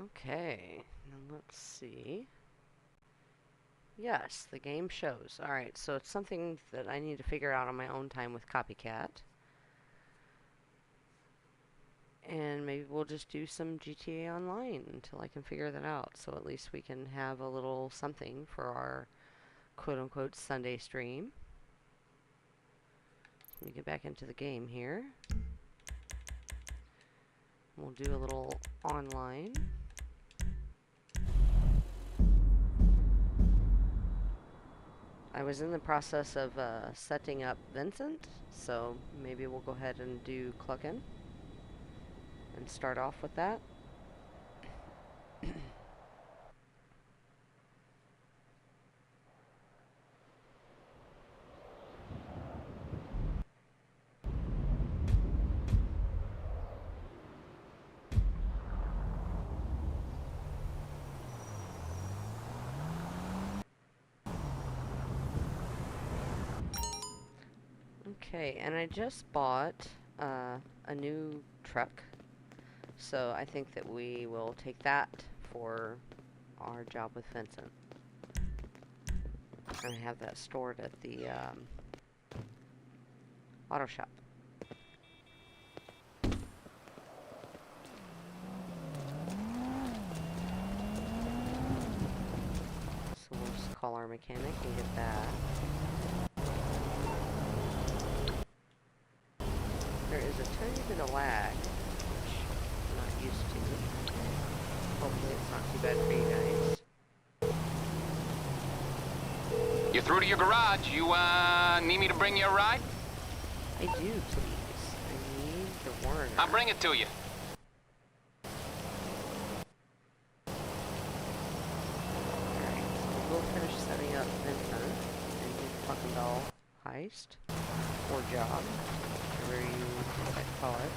Okay, now let's see. Yes, the game shows. Alright, so it's something that I need to figure out on my own time with Copycat. And maybe we'll just do some GTA Online until I can figure that out. So at least we can have a little something for our quote-unquote Sunday stream. Let me get back into the game here. We'll do a little online. I was in the process of setting up Vincent, so maybe we'll go ahead and do Cluckin and start off with that. Okay, and I just bought a new truck, so I think that we will take that for our job with Vincent. And I have that stored at the auto shop. So we'll just call our mechanic and get that. There is a tiny bit of lag, which I'm not used to. Hopefully it's not too bad for you guys. You're through to your garage. You, need me to bring you a ride? I do, please. I need the Warner. I'll bring it to you. Alright, so we'll finish setting up Vincent and do the fucking doll heist. Or job. Whatever you call it.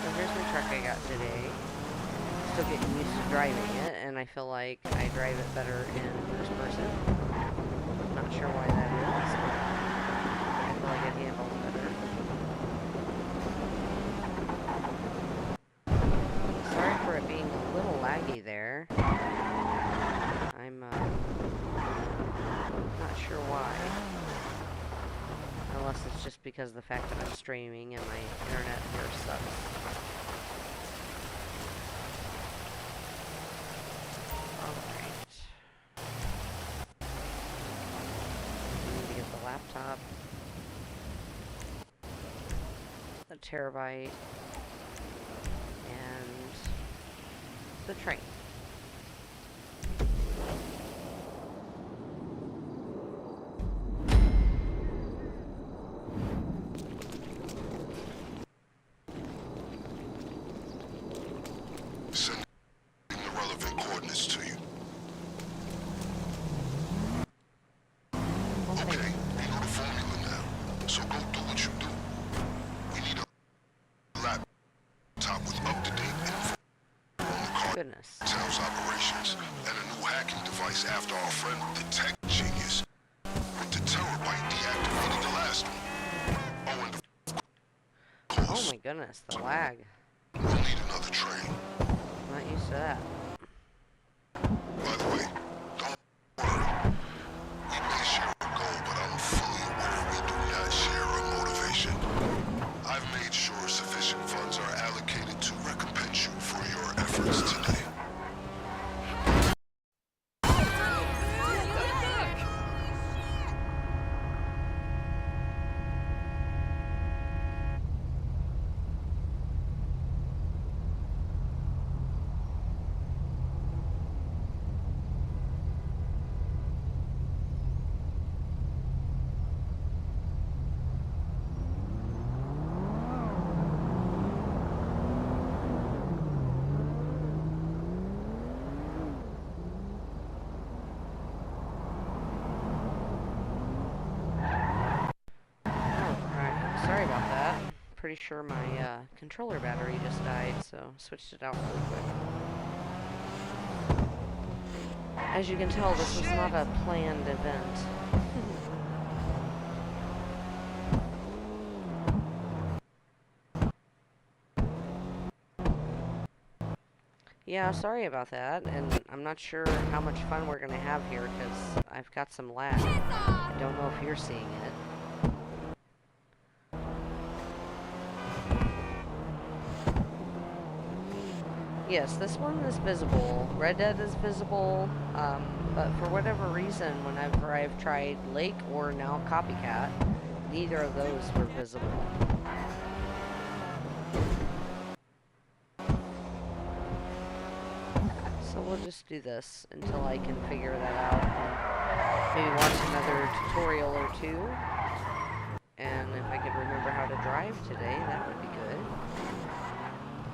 So here's the truck I got today. Still getting used to driving it, and I feel like I drive it better in first person. Not sure why that is, but I feel like I handle it better. Sorry for it being a little laggy there. I'm not sure why. Unless it's just because of the fact that I'm streaming and my internet here sucks. Alright. I need to get the laptop. The terabyte. And the train. Goodness. Sales operations and a new hacking device after our friend the tech genius with the terabyte deactivated the last one. Oh my goodness, the lag. We'll need another train. Not used to that. By the way, don't worry. We may share a goal, but I'm fully aware we do not share a motivation. I've made sure sufficient funds are allocated to recompense you for your efforts today. Pretty sure my controller battery just died, so switched it out really quick. As you can tell, this was not a planned event. Yeah, sorry about that, and I'm not sure how much fun we're gonna have here, because I've got some lag. I don't know if you're seeing it. Yes, this one is visible. Red Dead is visible, but for whatever reason, whenever I've tried Lake or now Copycat, neither of those were visible. So we'll just do this until I can figure that out and maybe watch another tutorial or two. And if I could remember how to drive today, that would be good.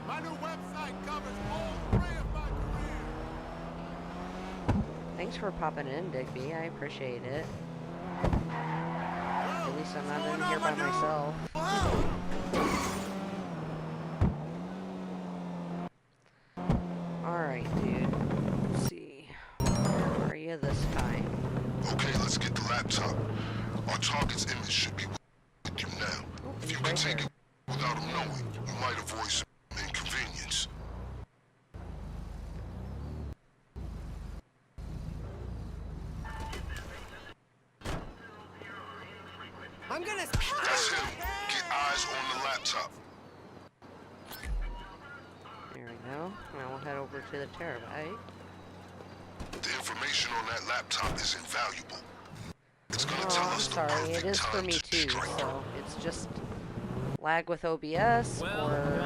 My new website covers all three of my careers. Thanks for popping in, Digby. I appreciate it. At least I'm not in here by myself. Alright, dude. Let's see. Where are you this time? Okay, let's get the laptop. Our target's image should be with you now. Oh, If you he's can right take here. it without him knowing, you might avoid some inconvenience. I'm gonna. That's him. Get eyes on the laptop. There we go. Now we'll head over to the terabyte. The information on that laptop is invaluable. It's gonna Oh, tell I'm us the sorry. perfect It is for time me to too, strike. so it's just lag with OBS or,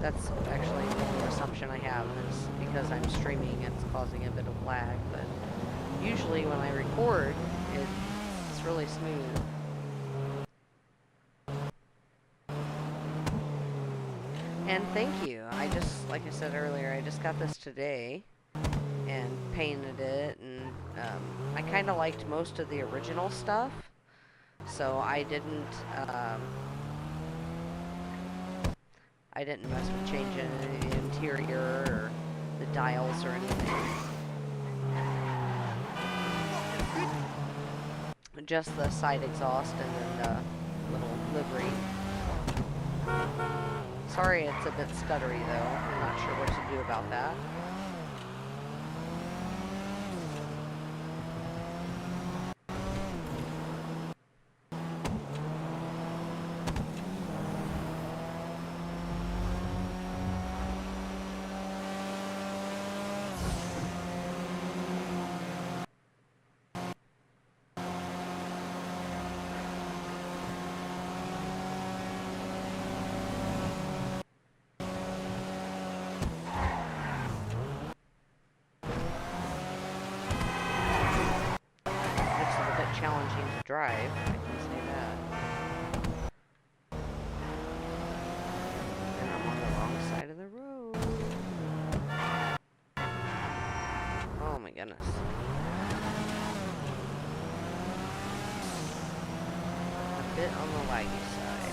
that's actually the assumption I have is because I'm streaming, it's causing a bit of lag, but usually when I record, it's really smooth. And thank you. I just, like I said earlier, I just got this today and painted it, and I kind of liked most of the original stuff, so I didn't mess with changing the interior or the dials or anything. Just the side exhaust and then the little livery. Sorry it's a bit stuttery though. I'm not sure what to do about that. Challenging to drive, I can say that. And I'm on the wrong side of the road. Oh my goodness. A bit on the laggy side.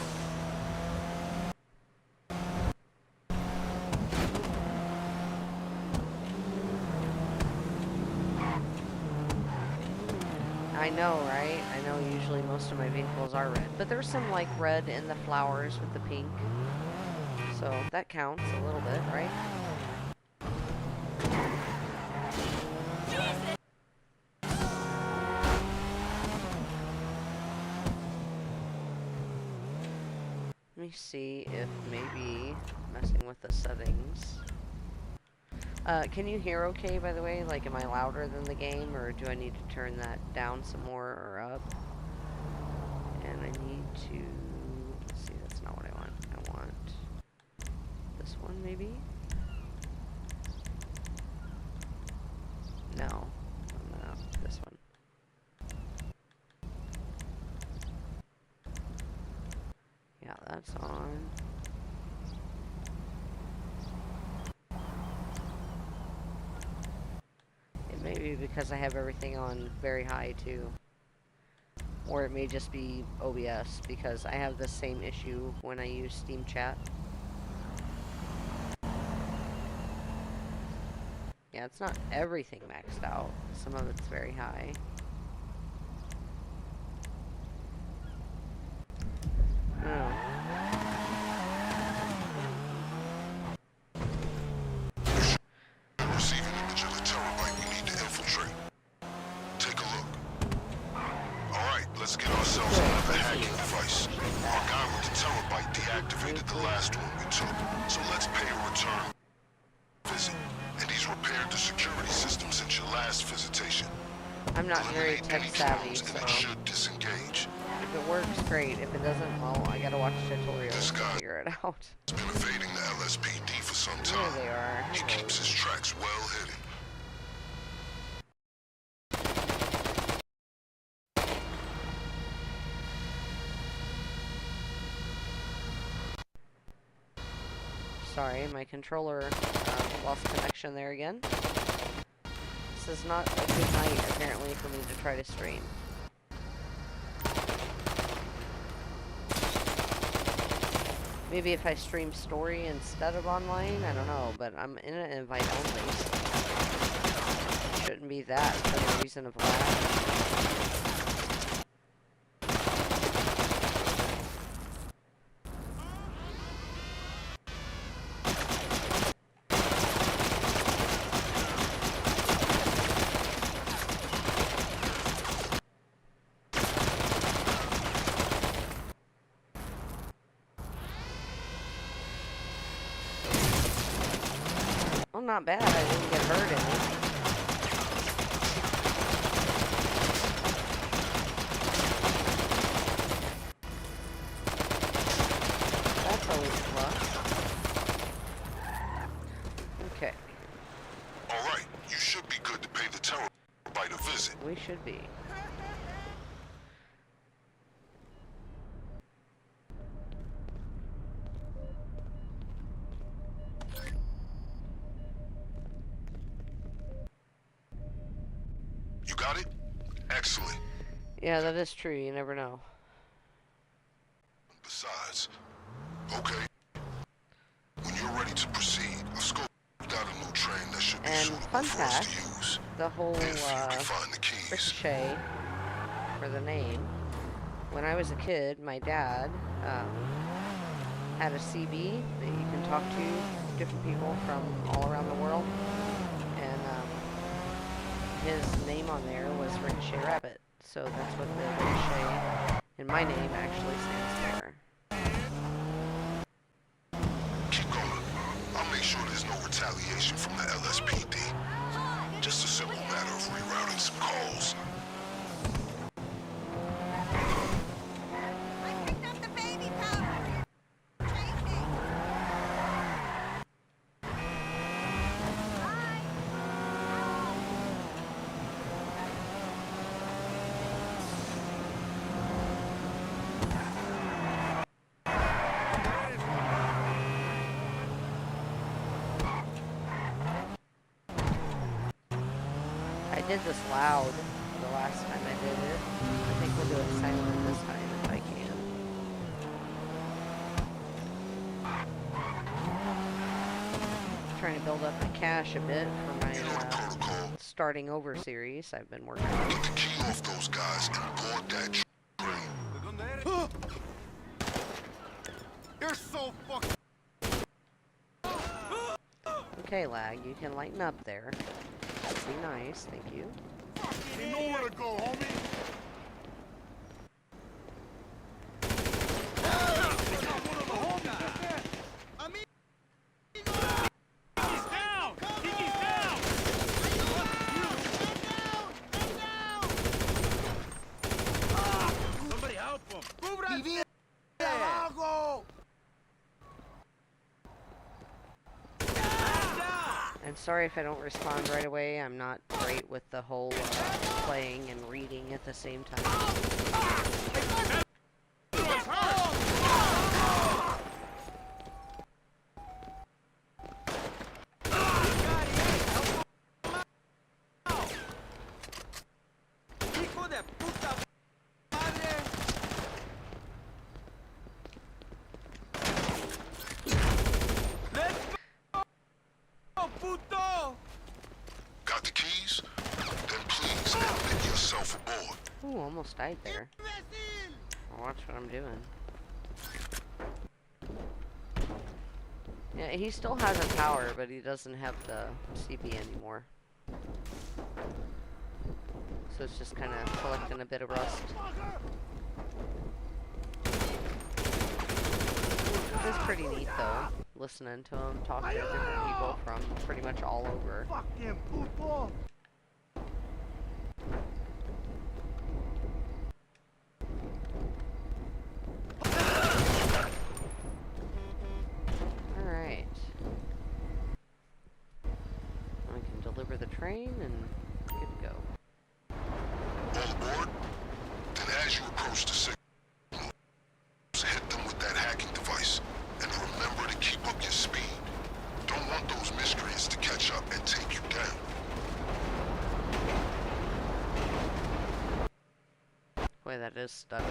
I know, right? I know usually most of my vehicles are red, but there's some like red in the flowers with the pink. So that counts a little bit, right? Let me see if maybe messing with the settings. Can you hear okay, by the way? Like, am I louder than the game, or do I need to turn that down some more or up? And I need to... Let's see, that's not what I want. I want this one, maybe? No. No, this one. Yeah, that's on. Maybe because I have everything on very high too. Or it may just be OBS because I have the same issue when I use Steam Chat. Yeah, it's not everything maxed out. Some of it's very high. Oh. the security system since your last visitation. I'm not very Eliminate tech any savvy, drones and so it should disengage. if it works, great. If it doesn't, well, I gotta watch tutorials This to guy's figure it out. been evading the LSPD for some There time. they are. He Hello. keeps his tracks well hidden. Sorry, my controller lost connection there again. This is not a good night, apparently, for me to try to stream. Maybe if I stream story instead of online, I don't know, but I'm in an invite only, so shouldn't be that for the reason of lag. Well, not bad. I didn't get hurt any. That's always a plus. Okay, Alright, you should be good to pay the terabyte a visit. we should be. You got it? Excellent. Yeah, that is true. You never know. Besides, okay, when you're ready to proceed, I've scoped out a new train that should be And suitable fun for us fact, to use. the whole If you can find the keys. Ricochet for the name. When I was a kid, my dad had a CB that you can talk to different people from all around the world, and his name on there was Ricochet Rabbit, so that's what the Ricochet in my name actually stands for. Keep going. I'll make sure there's no retaliation from the LSPD. Just a simple matter of rerouting some calls. I picked up the baby powder. Take me. I did this loud the last time I did it. I think we'll do it silent this time if I can. Trying to build up my cash a bit for my You know the protocol. starting over series I've been working on. Get the key off those guys and board that train. You're so fucking. Okay, lag, you can lighten up there. That'd be nice, thank you. You know where to go, homie. Somebody help him! I'm sorry if I don't respond right away. I'm not great with the whole playing and reading at the same time. Got the keys? Then please admit yourself aboard. Ooh, almost died there. I'll watch what I'm doing. Yeah, he still has a power, but he doesn't have the CP anymore. So it's just kind of collecting a bit of rust. It's pretty neat though. listening to them, talking to different people from pretty much all over. Fucking puto! Alright. I can deliver the train and good to go. On board? Then as you approach the signal, hit them with that hacking device. And remember to keep up your speed. Don't want those miscreants to catch up and take you down. Boy, that is stuck.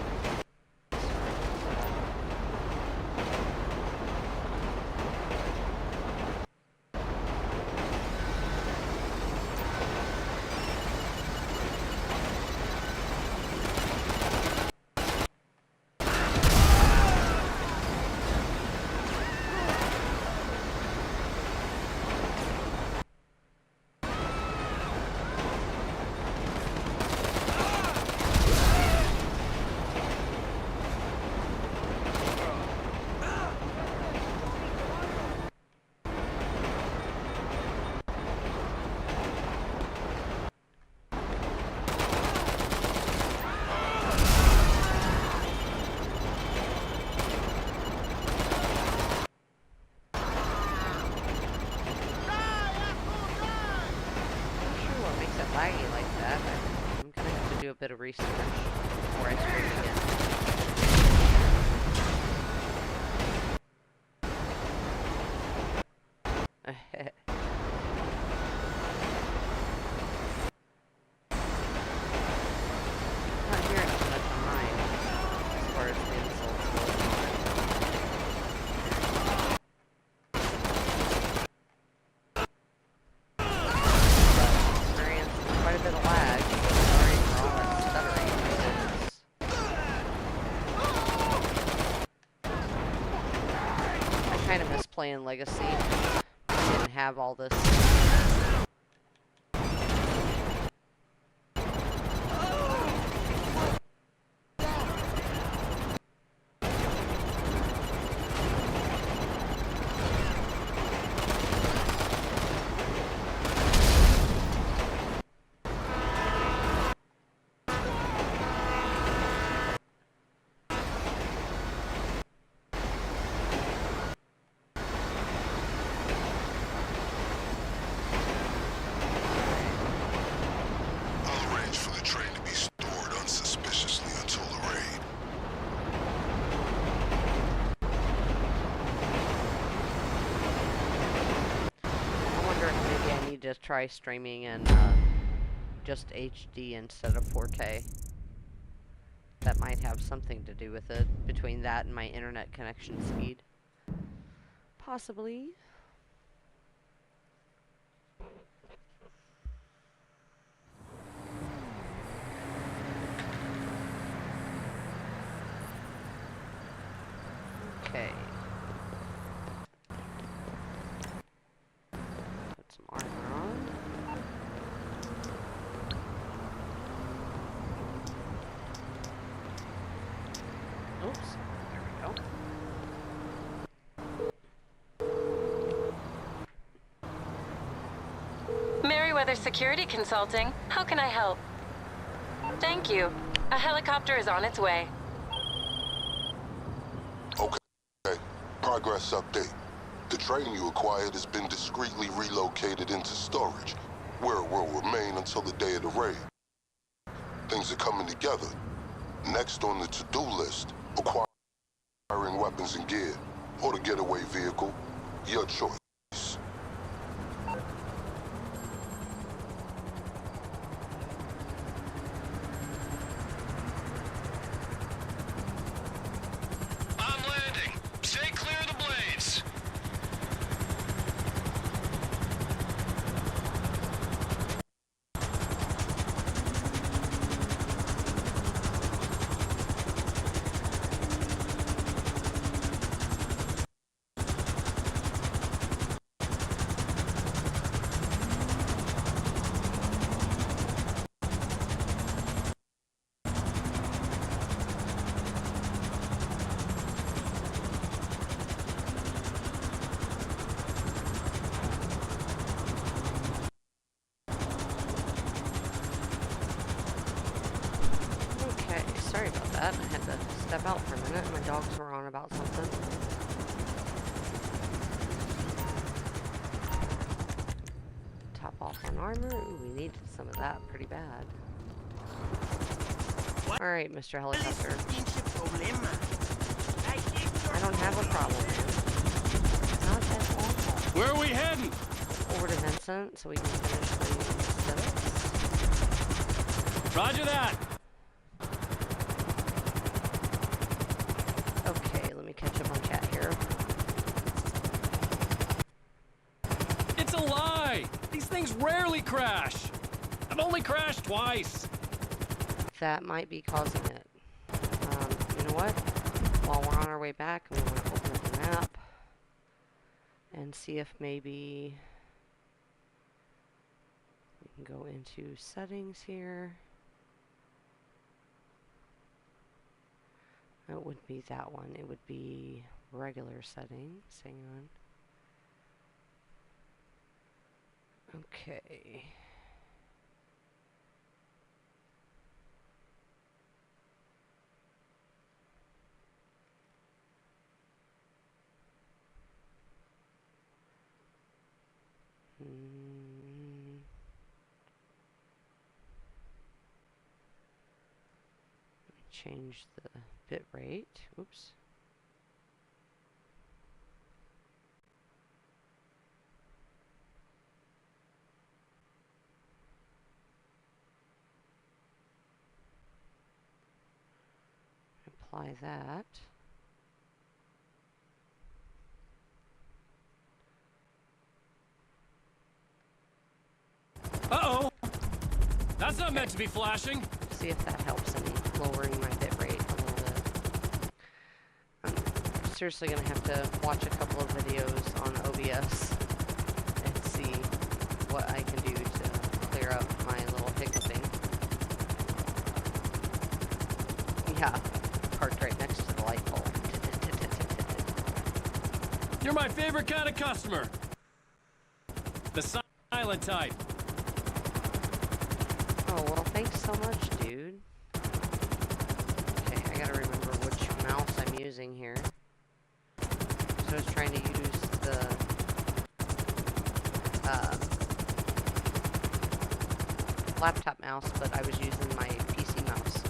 Laggy like that. I'm gonna have to do a bit of research before I stream again. Not hearing too much on mine as far as the insults go. Quite a bit of lag. Sorry for all that stuttering. I kind of miss playing Legacy. I didn't have all this. Just try streaming in just HD instead of 4K. That might have something to do with it, between that and my internet connection speed. Possibly. Okay. Put some armor on. Oops. There we go. Merriweather Security Consulting. How can I help? Thank you. A helicopter is on its way. Okay. Progress update. The train you acquired has been discreetly relocated into storage, where it will remain until the day of the raid. Things are coming together. Next on the to-do list, acquiring weapons and gear, or the getaway vehicle. Your choice. I'm landing. Stay clear of the blades. that. I had to step out for a minute. My dogs were on about something. Top off on armor. Ooh, we needed some of that pretty bad. Alright, Mr. Helicopter. I don't have a problem, man. Not at all. Where are we heading? Over to Vincent so we can finish the setup. Roger that. Okay, let me catch up on chat here. It's a lie. These things rarely crash. I've only crashed twice. That might be causing it. You know what? While we're on our way back, we want to open up the map and see if maybe we can go into settings here. It would be that one. It would be regular settings. Hang on. Okay. Change the bit rate. Oops. Apply that. Uh-oh. That's not meant to be flashing. See if that helps any lowering my bit rate a little bit. I'm seriously gonna have to watch a couple of videos on OBS and see what I can do to clear up my little hiccuping. Yeah, parked right next to the light pole. You're my favorite kind of customer. The silent type. Oh, well, thanks so much, dude. Okay, I gotta remember which mouse I'm using here. So I was trying to use the laptop mouse, but I was using my PC mouse.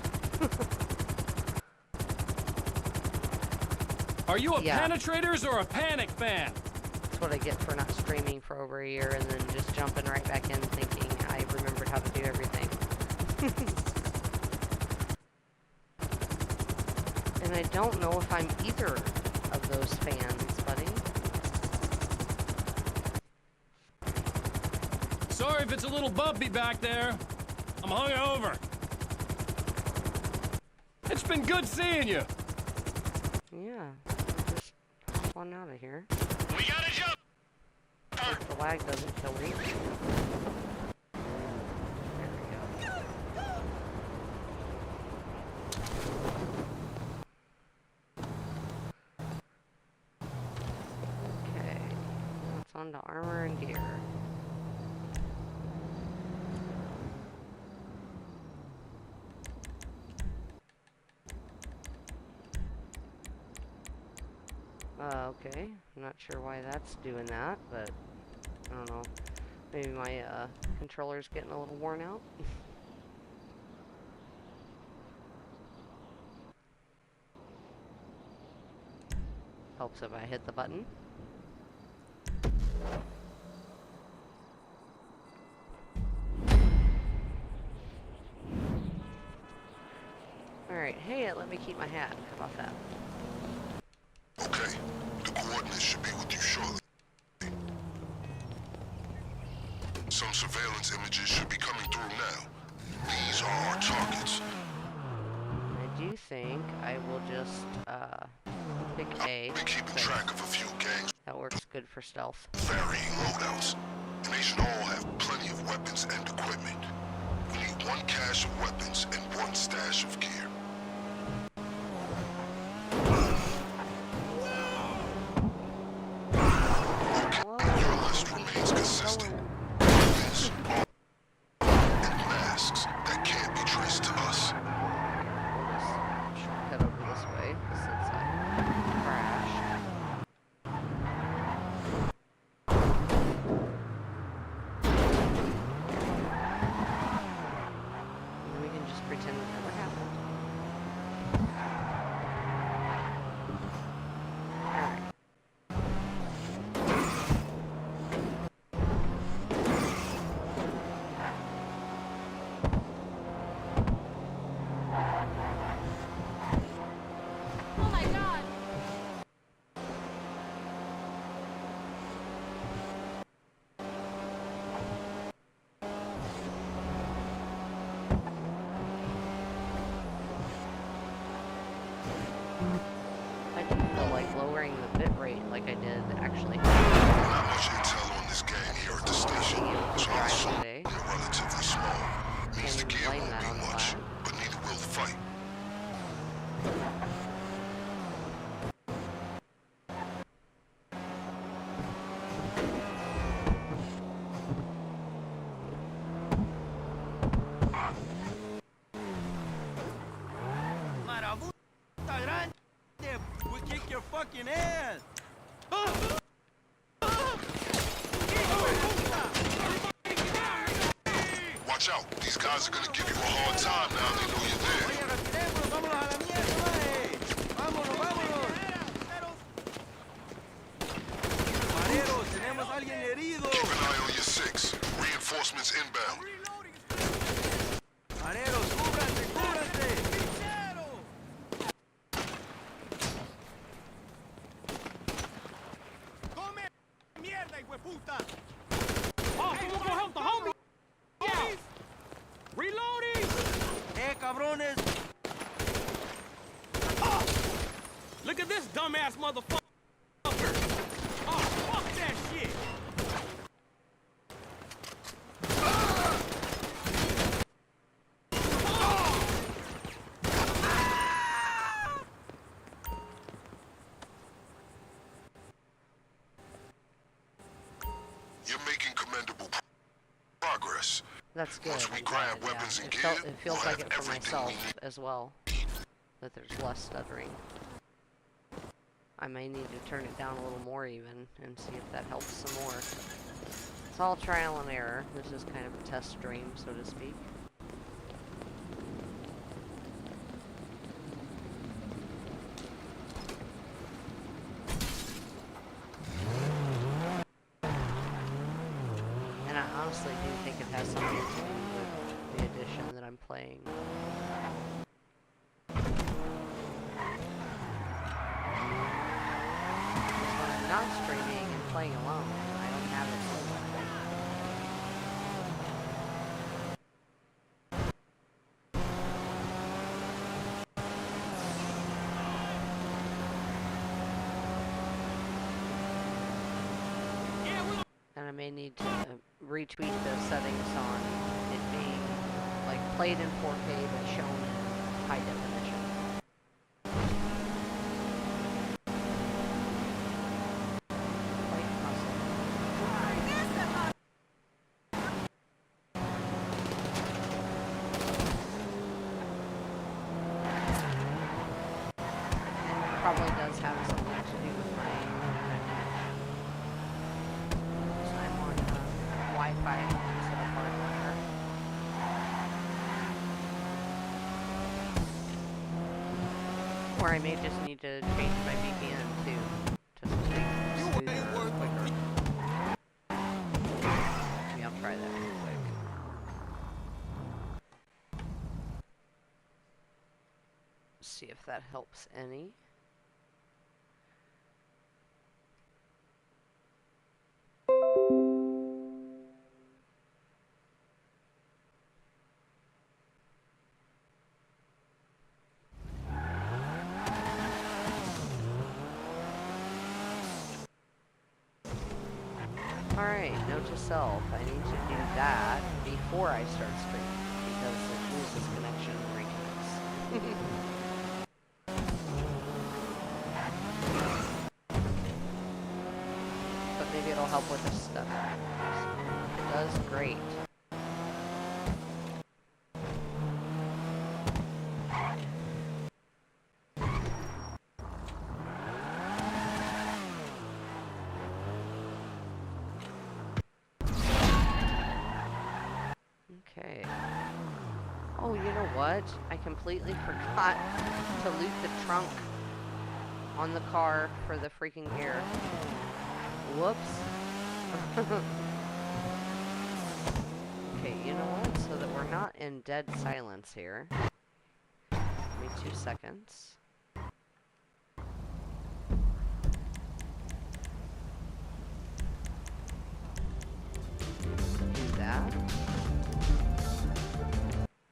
Are you a Yeah. penetrators or a panic fan? That's what I get for not streaming for over a year and then just jumping right back in thinking I remembered how to do everything. And I don't know if I'm either of those fans, buddy. Sorry if it's a little bumpy back there. I'm hungover. It's been good seeing you. Yeah, just hop on out of here. We gotta jump. Hope the lag doesn't kill me. There we go. Okay, now it's on to armor and gear. Okay. I'm not sure why that's doing that, but I don't know. Maybe my controller's getting a little worn out. Helps if I hit the button. Alright, hey, it let me keep my hat. How about that? Okay, the coordinates should be with you shortly. Some surveillance images should be coming through now. These are our targets. I do think I will just pick A. I've been keeping track of a few gangs That works good for stealth. with varying loadouts, and they should all have plenty of weapons and equipment. We need one cache of weapons and one stash of gear. Okay, your list remains consistent. Weapons, armor, and masks that can't be traced to us. We'll just rate like I did actually. Not much intel on this gang here at the Being station, able to so I'll drive assume today. they're relatively small. Means the Can't even gear blame won't that be on the much, lad. but neither will the fight. Marabunta grande, we kick your fucking ass. Watch out, these guys are gonna give you a hard time now they know you're there. Oye, respetemos, vámonos a la mierda, mae. Vámonos, vámonos. Mareros, tenemos a alguien herido. Keep an eye on your six. Reinforcements inbound. Mareros, cúbranse, cúbranse. Come mierda, hijueputa. Oh, someone go help the homie! Yeah. Reloading! Cabrones. Look at this dumbass motherfucker! Oh, fuck that shit! You're making commendable progress. That's good. Once we I'm grab glad, weapons yeah. and It gear, feels we'll like have it for everything we myself need. as well. That there's less stuttering. I may need to turn it down a little more even and see if that helps some more. It's all trial and error. This is kind of a test stream, so to speak. And I honestly do think it has something to do with the edition that I'm playing. When I'm not streaming and playing alone, I don't have it so well. And I may need to retweak the settings on it being like played in 4K but shown in high definition. Quite possible. And it probably does have something to do with my I'm on Wi-Fi instead of hardwire. Or I may just need to change my VPN too, to something smoother or quicker. Maybe I'll try that real quick. See if that helps any. Alright, note to self, I need to do that before I start streaming, because it loses connection and reconnects. But maybe it'll help with the stutter. It does great. Okay. Oh, you know what? I completely forgot to loot the trunk on the car for the freaking gear. Whoops. Okay, you know what? So that we're not in dead silence here. Give me 2 seconds. Do that.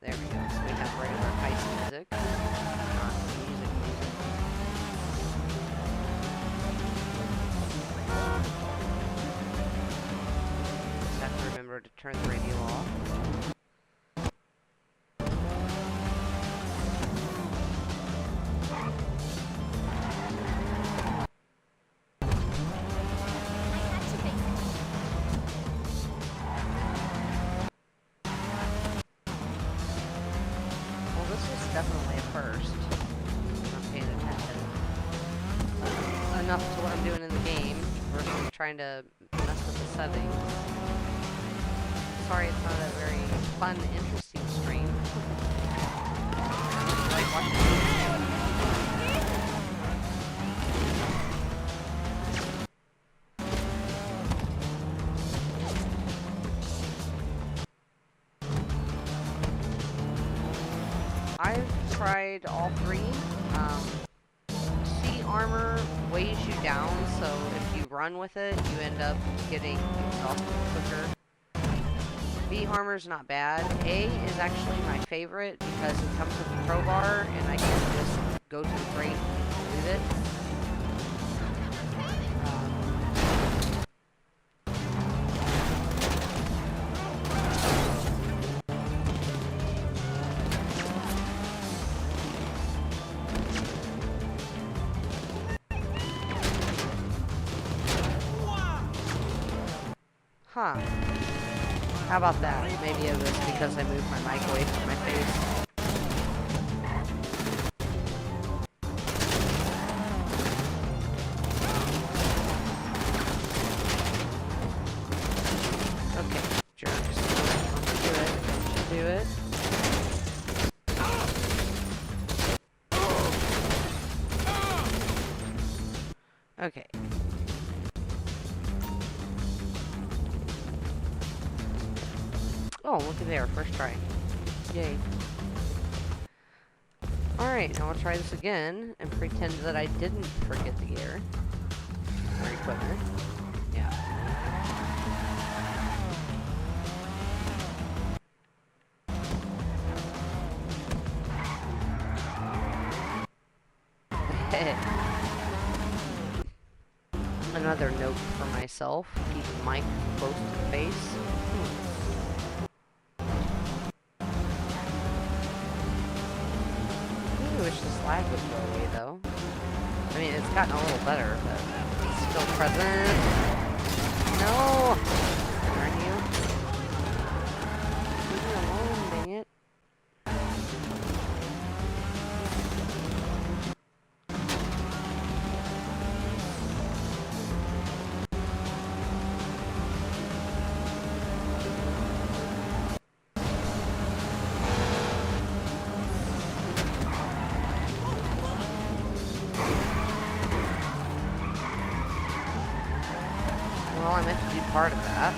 There we go. So we have regular heist music. Not music. turn the radio off. Well, this is definitely a first. I'm paying attention enough to what I'm doing in the game versus trying to mess with the settings. Sorry, it's not a very fun, interesting stream. Like watching the video. I've tried all three. C armor weighs you down, so if you run with it, you end up getting exhausted quicker. B armor's not bad. A is actually my favorite because it comes with a crowbar, and I can just go to the crate and loot it. Huh. How about that? Maybe it was because I moved my mic away from my face. Okay, jerks. Don't you do it. Don't you do it. Okay. Oh, look at there, first try. Yay. Alright, now I'll try this again and pretend that I didn't forget the gear. Or equipment. Yeah. Another note for myself, keep the mic close to the face. I wish this lag would go away, though. I mean, it's gotten a little better, but it's still present. No! Darn you. Leave me alone, dang it. Well, I meant to do part of that.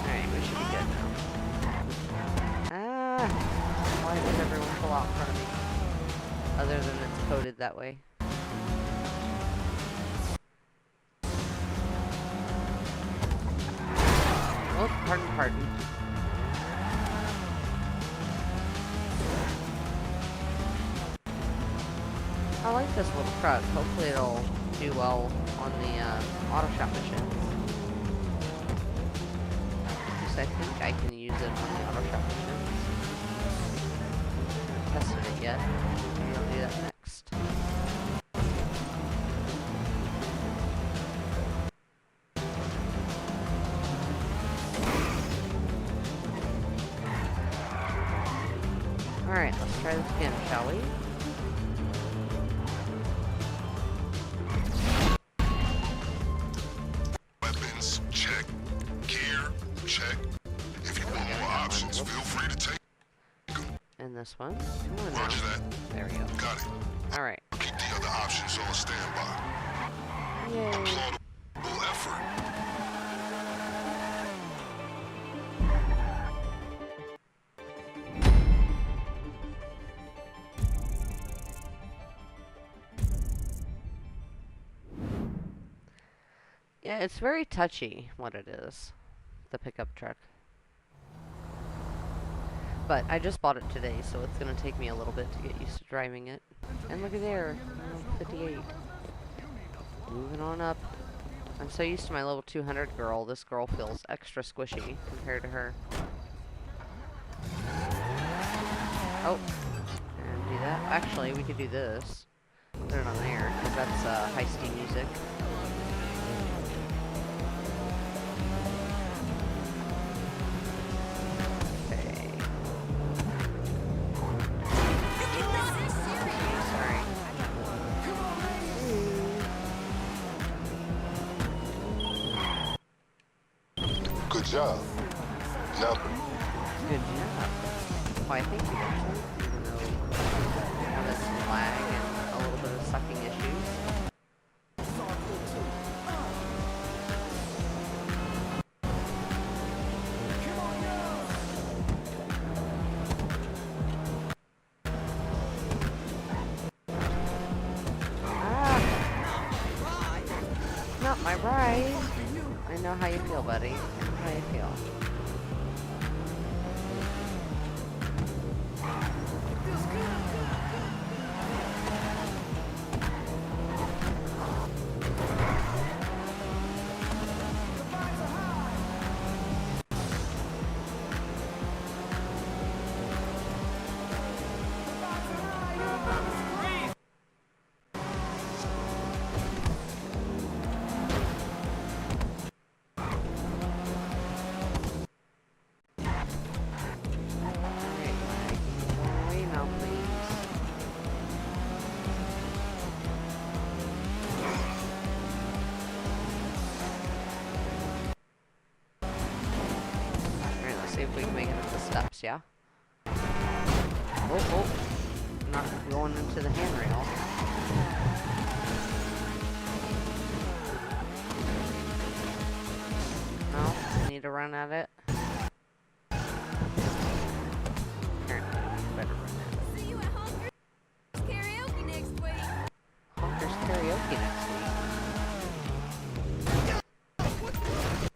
Alright, we should be good now. Ah! Why does everyone pull out in front of me? Other than it's coded that way. Oh, pardon. I like this little truck. Hopefully it'll do well on the auto shop missions. Because I think I can use it on the auto shop missions. I haven't tested it yet. Maybe I'll do that next. Alright, let's try this again, shall we? Weapons, check. Gear, check. If you want more options, feel free to take them. And this one. Come on now. Roger that. There we go. Got it. Alright. Keep the other options on standby. Yay. Applaudable effort. Yeah, it's very touchy, what it is. The pickup truck. But I just bought it today, so it's gonna take me a little bit to get used to driving it. And look at there, 58. Moving on up. I'm so used to my level 200 girl, this girl feels extra squishy compared to her. Oh, and do that. Actually, we could do this. Put it on there, because that's heisty music. Okay. Sorry. Good job. Now, Good job. Oh, I think you actually, even though I have some lag and a little bit of sucking issues. Ah! Not my ride. I know how you feel, buddy. I know how you feel. See if we can make it up the steps, yeah? Oh, not going into the handrail. No, I need to run at it. Apparently, we better run at it. See you at Honker's karaoke next week. Honker's karaoke next week.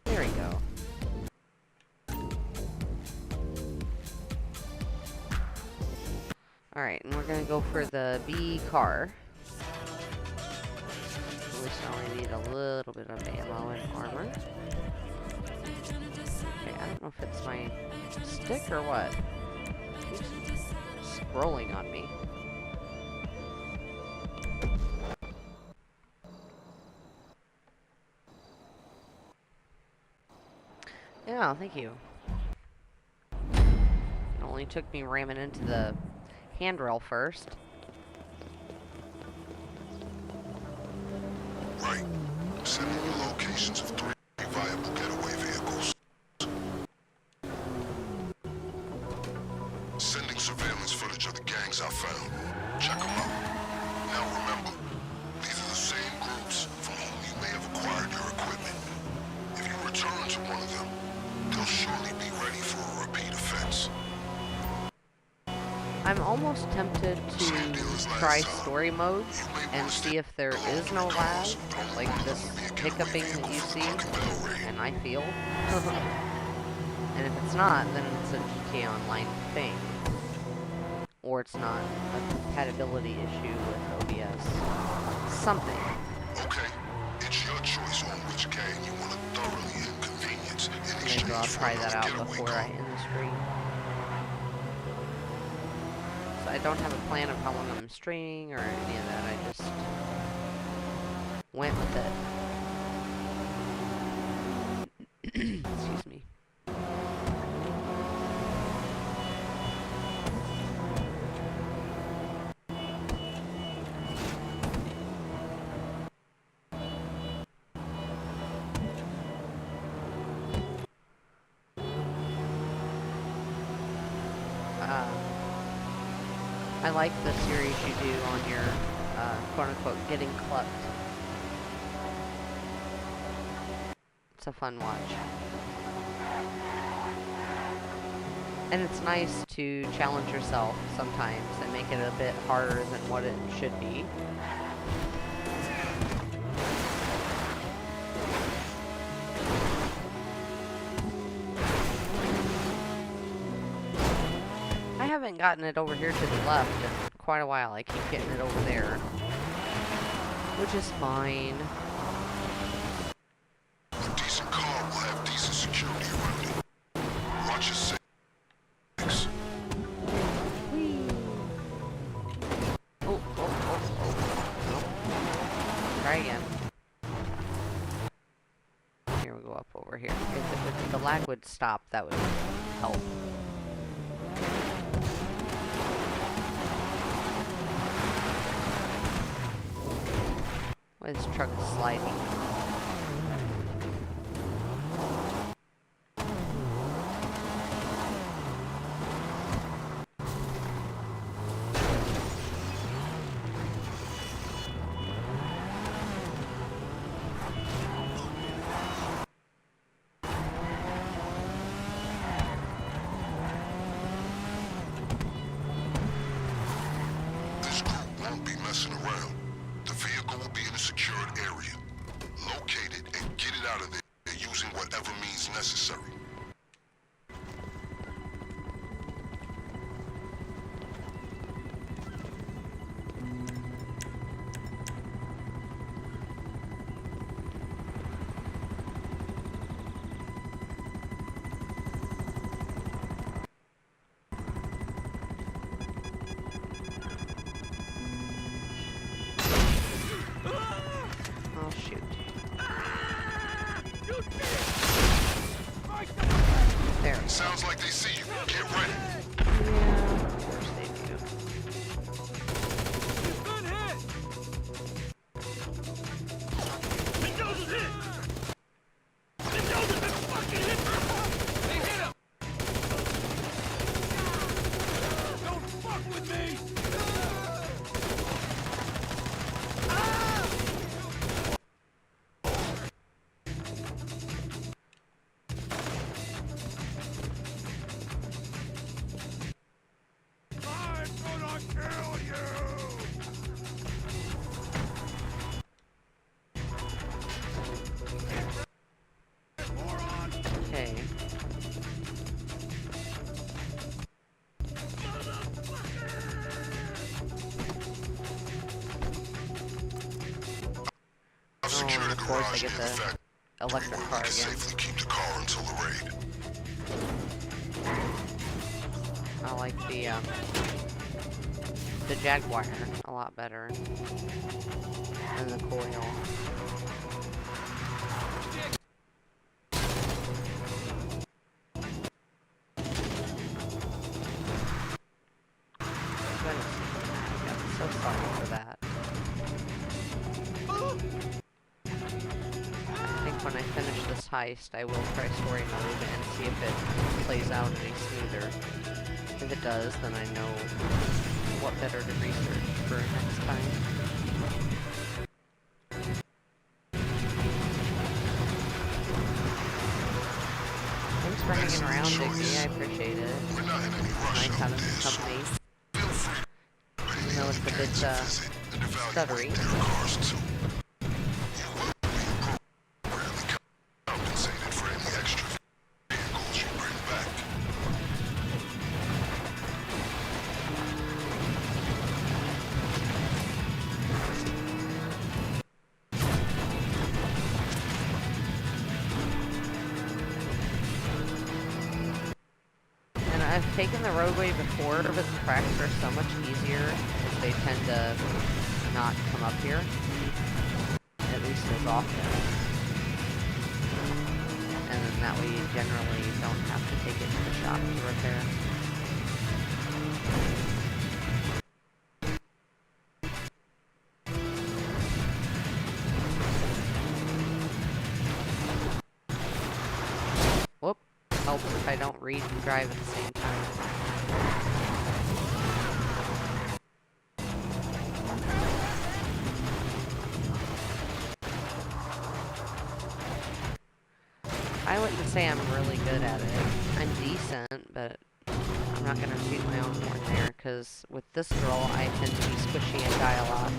There we go. Alright, and we're gonna go for the B car. At least I only need a little bit of ammo and armor. Okay, I don't know if it's my stick or what. It keeps scrolling on me. Yeah, thank you. It only took me ramming into the handrail first. right. Sending you locations of 3 viable getaway vehicles. Sending surveillance footage of the gangs I found. Check them out. Now remember, these are the same groups from whom you may have acquired your equipment. If you return to one of them, they'll surely be ready for a repeat offense. I'm almost tempted to try story mode and see if there is no lag, like this hiccuping that you see and I feel. And if it's not, then it's a GTA Online thing. Or it's not a compatibility issue with OBS. Something. Okay, it's your choice on which gang you want to thoroughly inconvenience in Maybe exchange I'll for try that another out getaway before car. I end the stream. So I don't have a plan of how long I'm streaming or any of that. I just went with it. Excuse me. I like the series you do on your quote-unquote getting clucked. It's a fun watch. And it's nice to challenge yourself sometimes and make it a bit harder than what it should be. I haven't gotten it over here to the left in quite a while. I keep getting it over there, which is fine. lag would stop, that would help. Why this truck is sliding. This group won't be messing around. The vehicle will be in a secured area. Locate it and get it out of there using whatever means necessary. Oh, shoot. There. Sounds like they see you. Get ready. Yeah, of course they do. Good hit! Mendoza's hit! Mendoza's been fucking hit! They hit him! Don't fuck with me! I'm gonna kill you! Moron! Okay. I've secured a of course I garage get near the the factory electric where car we can again. safely keep the car until the raid. I like the Jaguar a lot better than the Coil. Goodness, I'm so sorry for that. I think when I finish this heist, I will try story mode and see if it plays out any smoother. If it does, then I know what better to research for next time. Thanks for hanging around, Digby. I appreciate it. We're not in any rush Nice out having there, some so company. feel free. Even though it's a bit, visit and stuttery. evaluate their cars too. You will be appropriately compensated for any extra vehicles you bring back. And I've taken the roadway before, but the cracks are so much easier as they tend to not come up here. At least as often. And then that way you generally don't have to take it to the shop to repair. Whoop. Helps if I don't read and drive at the same time. I wouldn't say I'm really good at it. I'm decent, but I'm not gonna shoot my own horn there, because with this girl, I tend to be squishy and die a lot.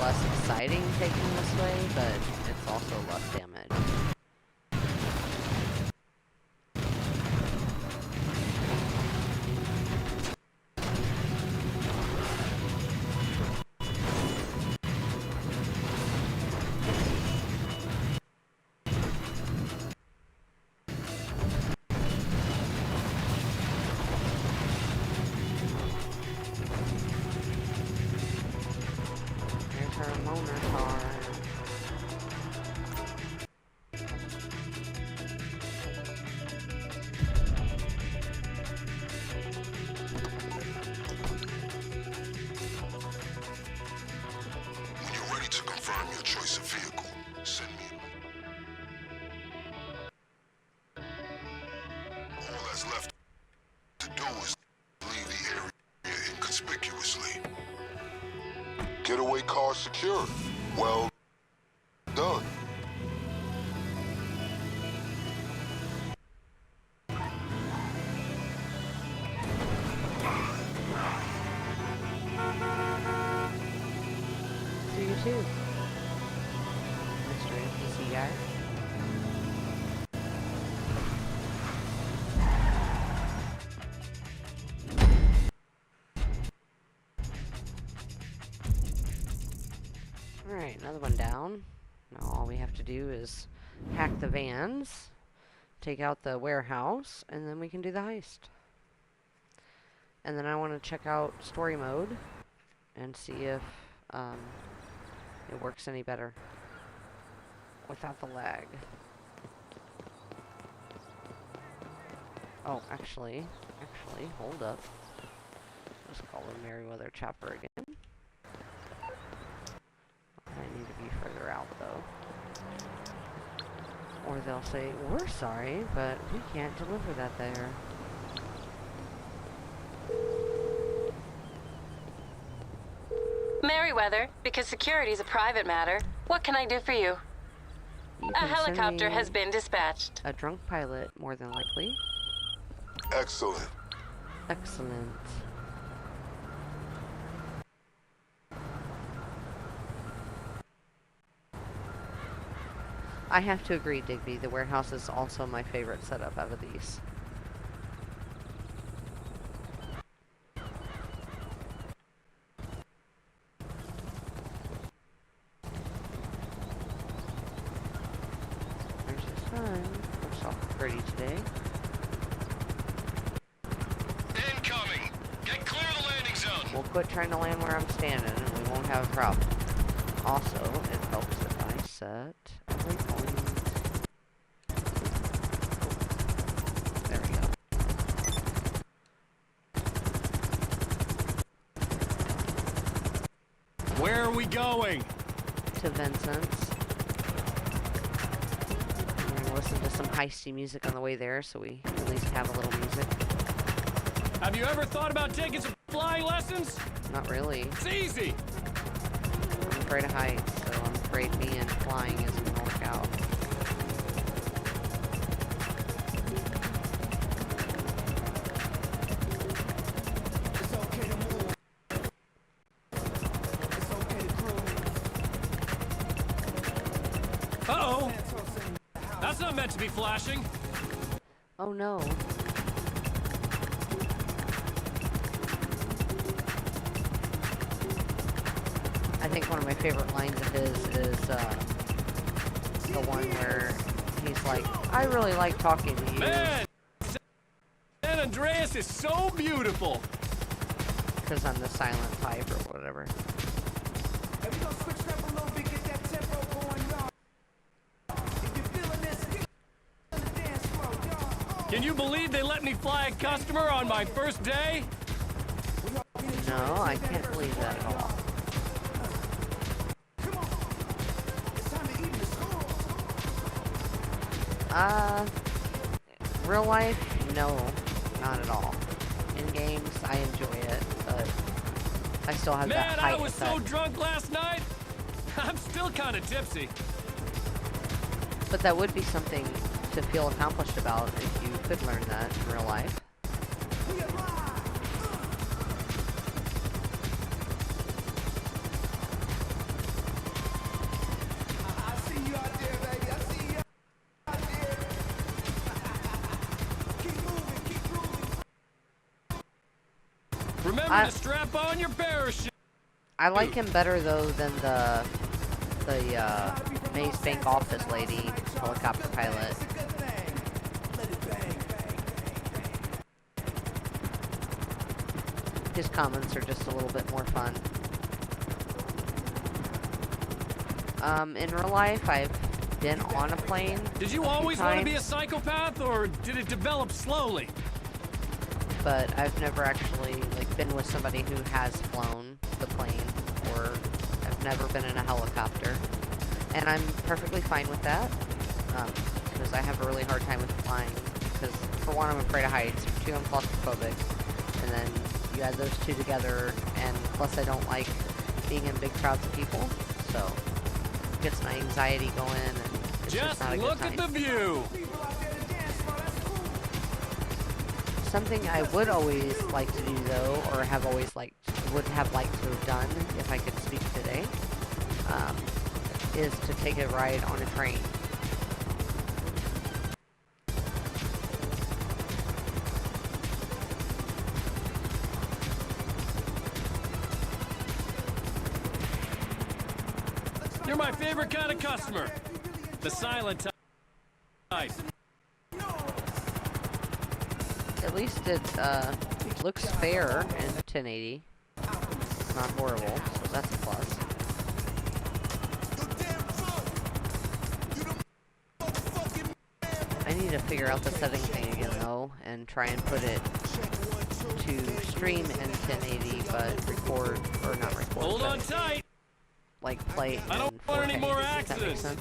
less exciting taking this way, but it's also less damage. There's our loaner car. When you're ready to confirm your choice of vehicle, send me. All that's left to do is leave the area inconspicuously. Getaway car secured. Well done. Do you too, Mr. NPC guy? Alright, another one down. Now all we have to do is hack the vans, take out the warehouse, and then we can do the heist. And then I want to check out story mode and see if it works any better without the lag. Oh, actually, hold up. Let's call the Merriweather chopper again. I need to be further out, though. Or they'll say, we're sorry, but we can't deliver that there. Merriweather, because security is a private matter, what can I do for you? You A can send helicopter me has been dispatched. a drunk pilot, more than likely. Excellent. Excellent. I have to agree, Digby. The warehouse is also my favorite setup out of these. There's the sun. Looks awful pretty today. Incoming! Get clear of the landing zone! We'll quit trying to land where I'm standing and we won't have a problem. Also, it helps if I set a waypoint. There we go. Where are we going? To Vincent's. I'm gonna listen to some heisty music on the way there so we at least have a little music. Have you ever thought about taking some flying lessons? Not really. It's easy! I'm afraid of heights, so I'm afraid me and flying isn't gonna work out. Uh-oh! That's not meant to be flashing. Oh no. I think one of my favorite lines of his is the one where he's like, I really like talking to you. Man! San Andreas is so beautiful! Because I'm the silent type or whatever. Can you believe they let me fly a customer on my first day? No, I can't believe that at all. Real life, no, not at all. In games, I enjoy it, but I still have that Man, height I was effect. so drunk last night. I'm still kind of tipsy. But that would be something to feel accomplished about if you could learn that in real life. Remember to strap on your parachute. I like him better though than the Maze Bank office lady, helicopter pilot. His comments are just a little bit more fun. In real life, I've been on a plane. Did you always want to be a psychopath, or did it develop slowly? But I've never actually been with somebody who has flown the plane, or I've never been in a helicopter, and I'm perfectly fine with that. Because I have a really hard time with flying. Because for one, I'm afraid of heights. For two, I'm claustrophobic, and then you add those two together, and plus I don't like being in big crowds of people, so it gets my anxiety going, and it's just not a good time. Look at the view. Something I would always like to do though, or would have liked to have done if I could speak today, is to take a ride on a train. You're my favorite kind of customer. The silent type. At least it looks fair in 1080. Not horrible, so that's a plus. I need to figure out the setting thing again though, and try and put it to stream in 1080, but record, or not record. Hold on tight. Like play in 4K. I don't want any more Does that make accidents. sense?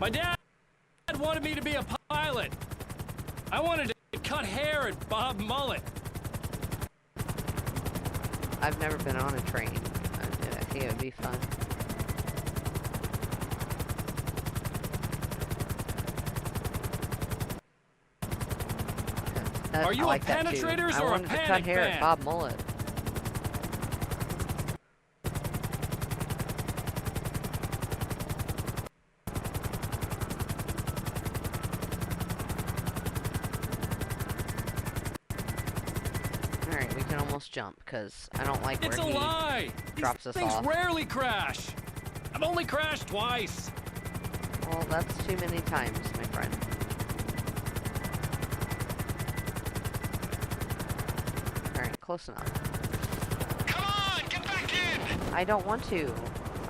My dad wanted me to be a pilot. I wanted to cut hair at Bob Mullet. I've never been on a train. I think it would be fun. Are you I like a that too. penetrators I or a wanted to cut panic hair fan? at Bob Mullet. Alright, we can almost jump, because I don't like It's where a he lie. drops These us things off. rarely crash. I've only crashed twice. Well, that's too many times, my friend. Alright, close enough. Come on, get back in. I don't want to.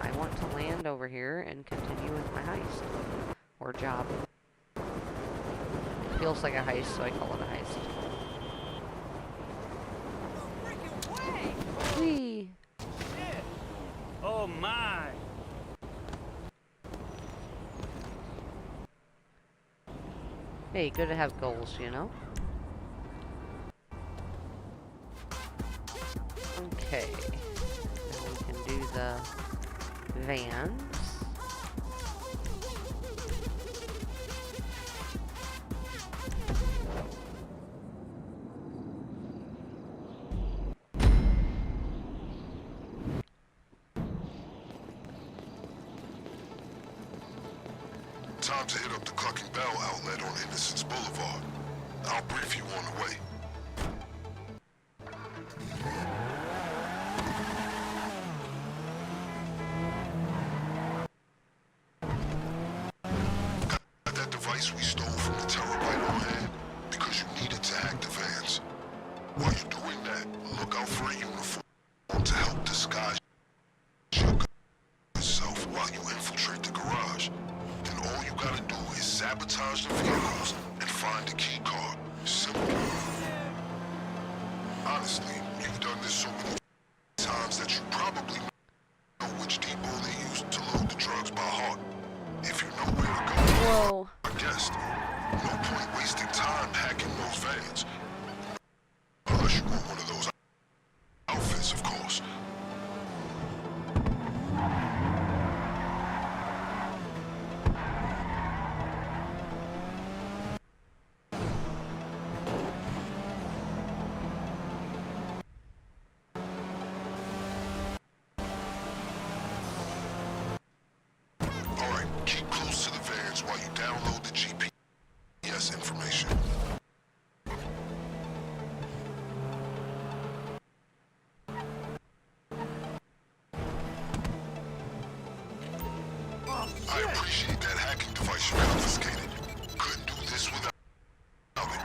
I want to land over here and continue with my heist. Or job. It feels like a heist, so I call it a heist. Whee! Oh my. Hey, good to have goals, you know? Okay. Now we can do the vans. Time to hit up the Clucking Bell outlet on Innocence Boulevard. I'll brief you on the way. Got that device we stole from the terabyte on hand? Because you need it to hack the vans. While you're doing that, look out for a uniform to help disguise yourself while you infiltrate the garage. Then all you gotta do is sabotage the vehicles and find the key card. Simple. Honestly, you've done this so many times that you probably know which depot they use to load the drugs by heart. If you know where to go, Whoa. I guessed. No point wasting time hacking those vans. Unless you want one of those outfits, of course. I appreciate that hacking device you confiscated. Couldn't do this without it.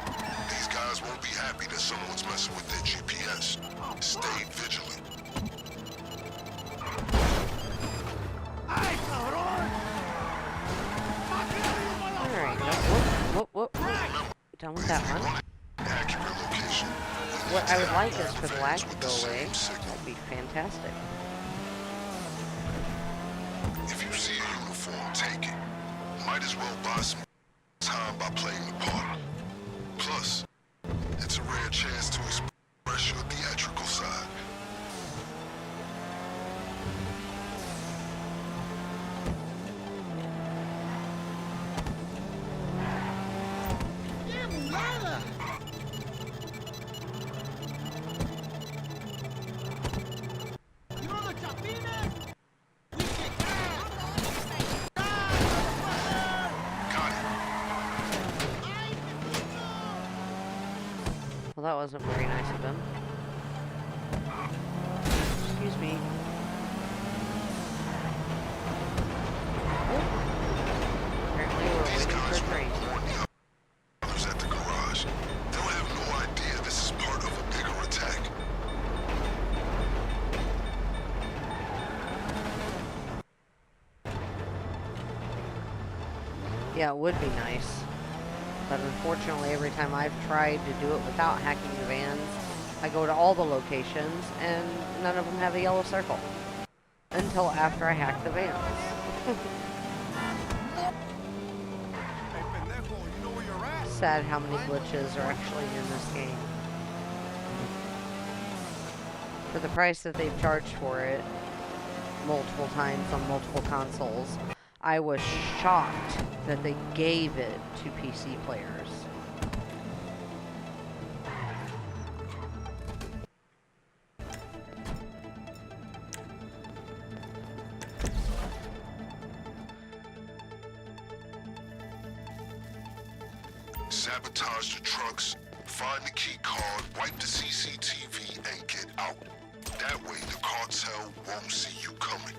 These guys won't be happy that someone's messing with their GPS. Stay vigilant. Alright, whoop. Done with that one. Accurate location. What I would like is for the lag to go away. That would be fantastic. If you see a uniform, take it. Might as well buy some time by playing the part. Plus, it's a rare chance to express your theatrical side. Well, that wasn't very nice of him. Excuse me. Apparently we're These waiting guys for a train. warn the others at the garage. They'll have no idea this is part of a bigger attack. Yeah, it would be nice. But unfortunately, every time I've tried to do it without hacking the vans, I go to all the locations and none of them have a yellow circle. Until after I hack the vans. Hey, pendejo, you know where you're at? Sad how many glitches are actually in this game. For the price that they've charged for it, multiple times on multiple consoles, I was shocked that they gave it to PC players. Sabotage the trucks, find the key card, wipe the CCTV, and get out. That way the cartel won't see you coming.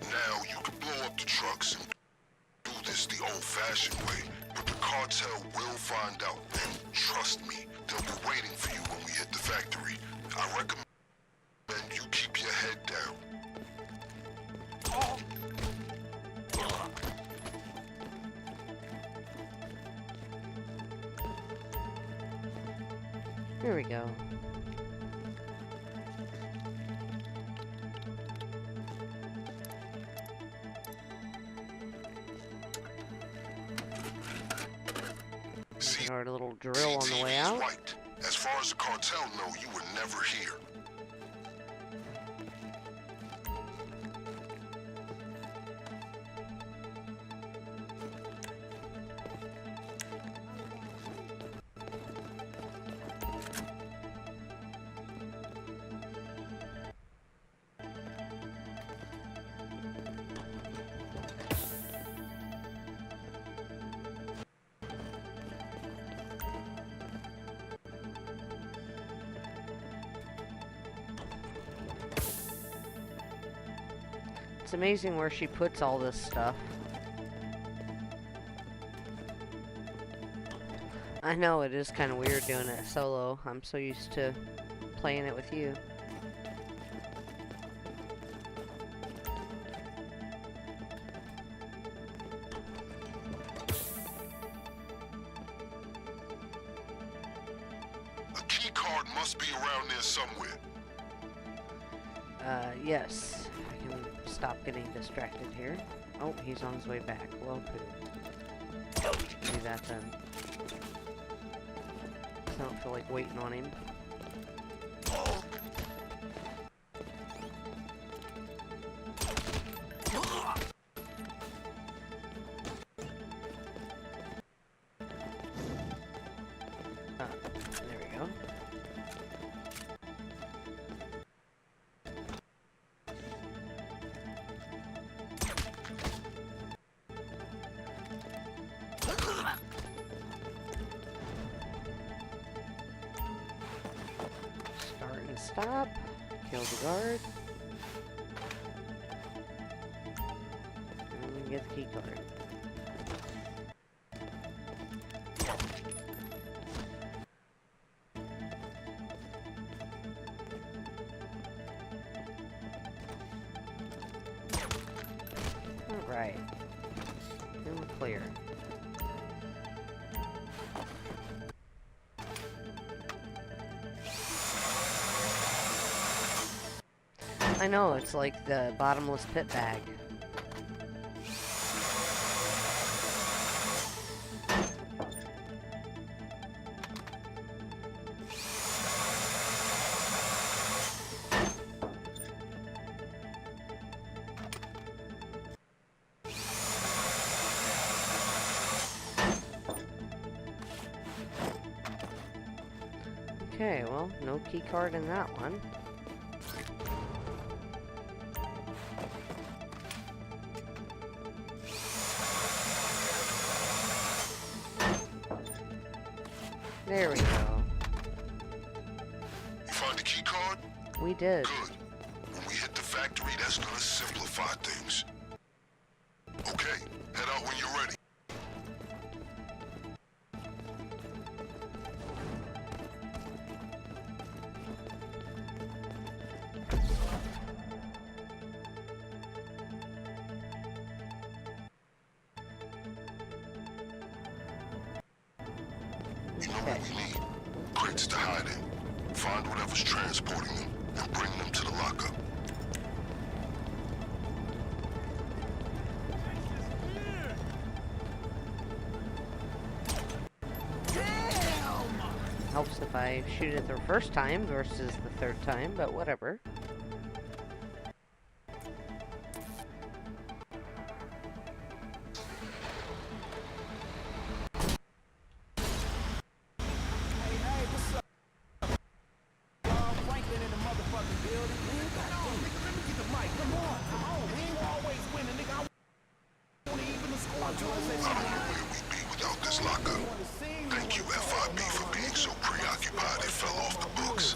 Now you can blow up the trucks and do this the old-fashioned way, but the cartel will find out, and trust me, they'll be waiting for you when we hit the factory. I recommend you keep your head down. Here we go. Our little drill on the way CCTV's out. right. As far as the cartel know, you were never here. It's amazing where she puts all this stuff. I know it is kind of weird doing it solo. I'm so used to playing it with you. A key card must be around there somewhere. Yes. I can stop getting distracted here. Oh, he's on his way back. Well put. Do that then. I don't feel like waiting on him. There we go. Start and stop. Kill the guard. And get the key card. Alright. Then we're clear. I know, it's like the bottomless pit bag. Okay, well, no key card in that one. There we go. You find the key card? We did. Good. When we hit the factory, that's gonna simplify things. Okay, head out when you're ready. You know what we need? Crates to hide in. Find whatever's transporting them and bring them to the lockup. Helps if I shoot it the first time versus the third time, but whatever. I don't know where we'd be without this lockup. Thank you, FIB, for being so preoccupied it fell off the books.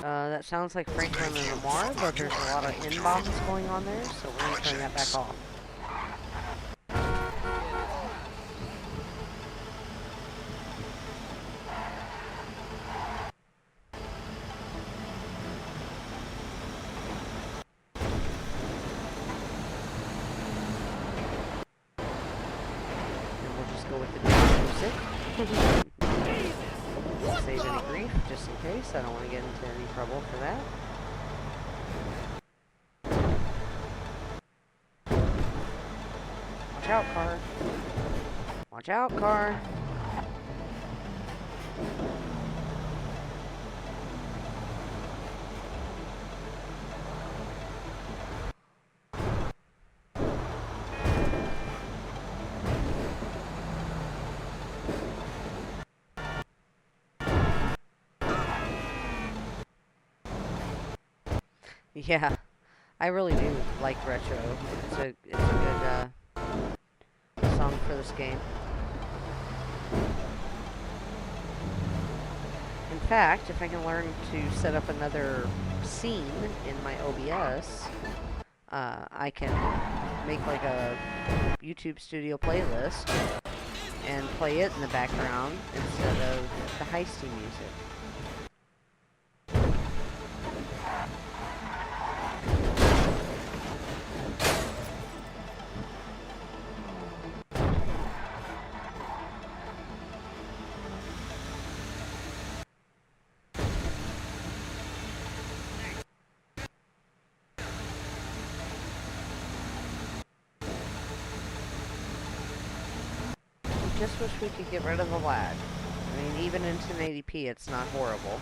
That sounds like Franklin and Lamar, but there's a lot of N-bombs going on there, so we're gonna turn that back off. And we'll just go with the music. Save any grief, just in case. I don't want to get into any trouble for that. Watch out, car. Watch out, car. Yeah, I really do like retro. It's a good song for this game. In fact, if I can learn to set up another scene in my OBS, I can make like a YouTube Studio playlist and play it in the background instead of the heisty music. Just wish we could get rid of the lag. I mean, even in 1080p, it's not horrible.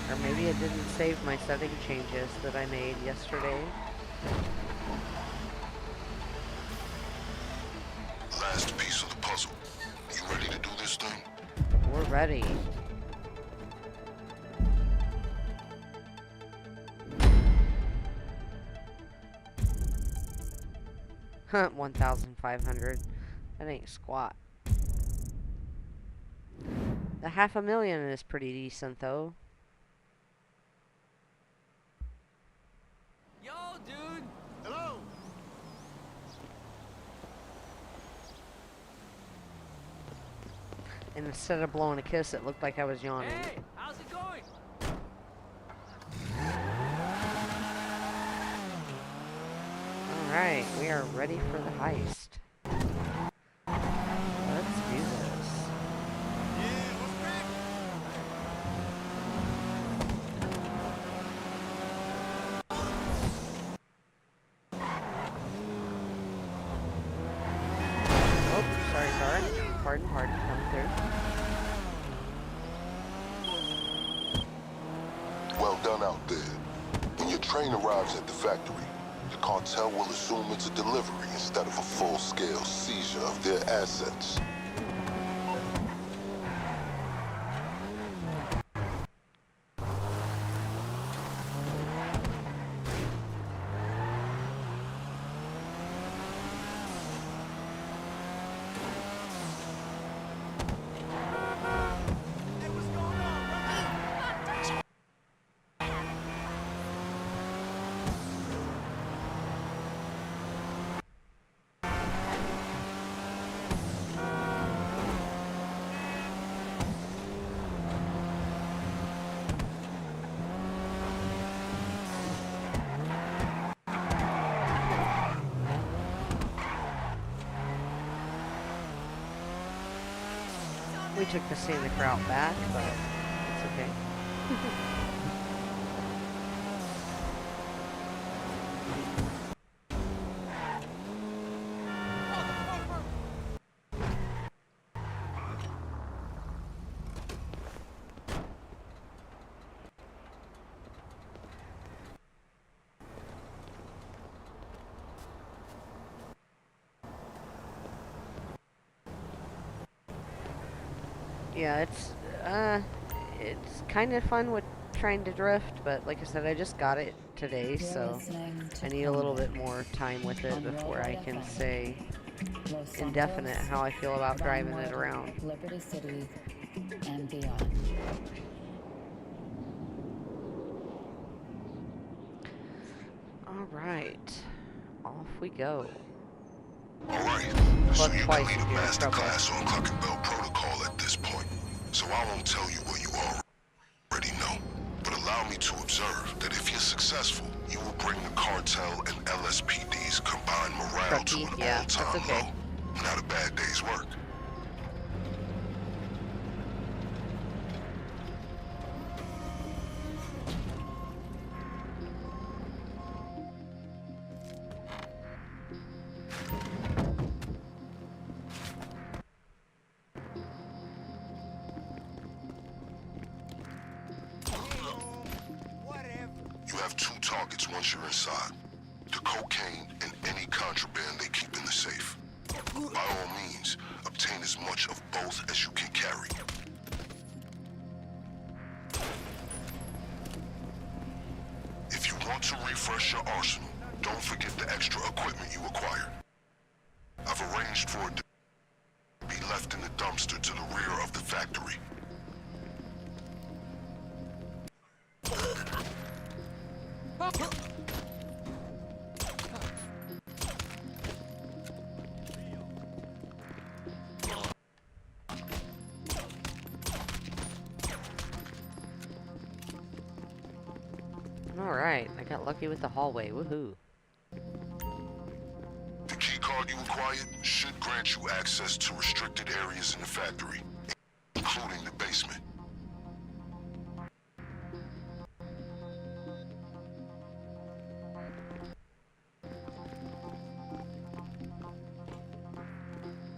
Or maybe it didn't save my setting changes that I made yesterday. Last piece of the puzzle. You ready to do this thing? We're ready. Huh, 1,500. That ain't squat. The $500,000 is pretty decent, though. dude. Hello. And instead of blowing a kiss, it looked like I was yawning. Hey, how's it going? Alright, we are ready for the heist. Let's do this. Yeah, what's cracking? Oh, sorry, car. Pardon, coming through. Well done out there. When your train arrives at the factory, the cartel will assume it's a delivery instead of a full-scale seizure of their assets. Hey, what's going on, brother? We took the scenic route back, but it's okay. Yeah, it's kind of fun with trying to drift, but like I said, I just got it today, so I need a little bit more time with it before I can say indefinite how I feel about driving it around. Liberty City and beyond. Alright, off we go. Alright, so Cluck you can twice lead if a you're in master trouble. class on Cluck and Bell protocol at this point. So I won't tell you what you already know. But allow me to observe that if you're successful, you will bring the cartel and LSPD's combined morale to Trucky, an yeah, that's all-time okay. low. Not a bad day's work. Whatever. You have two targets once you're inside. The cocaine and any contraband they keep in the safe. By all means, obtain as much of both as you can carry. If you want to refresh your arsenal, don't forget the extra equipment you acquired. I've arranged for it to be left in the dumpster to the rear of the factory. Alright, I got lucky with the hallway, woohoo. The key card you acquired should grant you access to restricted areas in the factory, including the basement.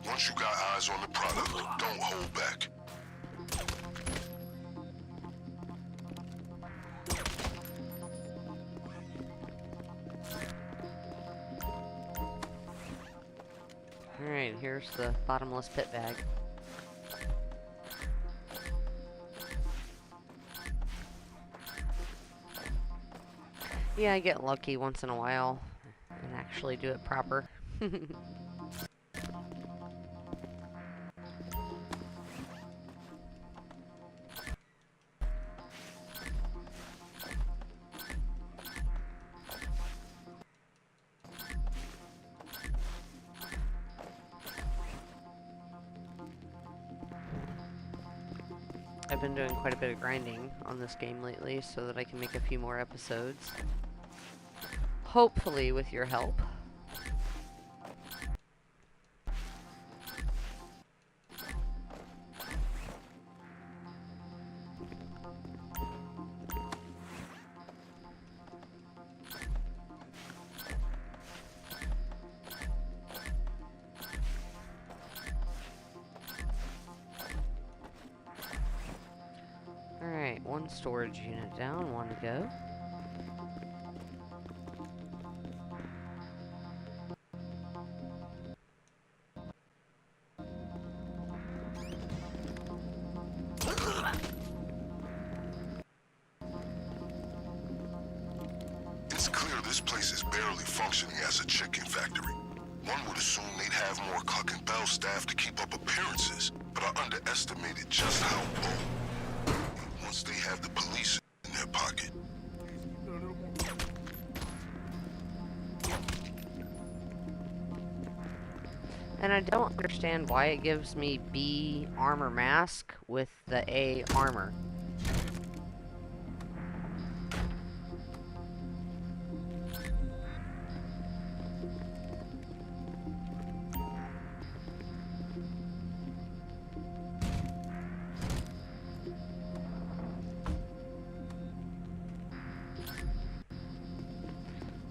Once you got eyes on the product, don't hold back. Alright, here's the bottomless pit bag. Yeah, I get lucky once in a while and actually do it proper. I've been doing quite a bit of grinding on this game lately so that I can make a few more episodes. Hopefully with your help. Alright, one storage unit down, one to go. It's clear this place is barely functioning as a chicken factory. One would assume they'd have more Cluck Bell staff to keep up appearances, but I underestimated just how low. Once they have the police in their pocket. And I don't understand why it gives me B armor mask with the A armor.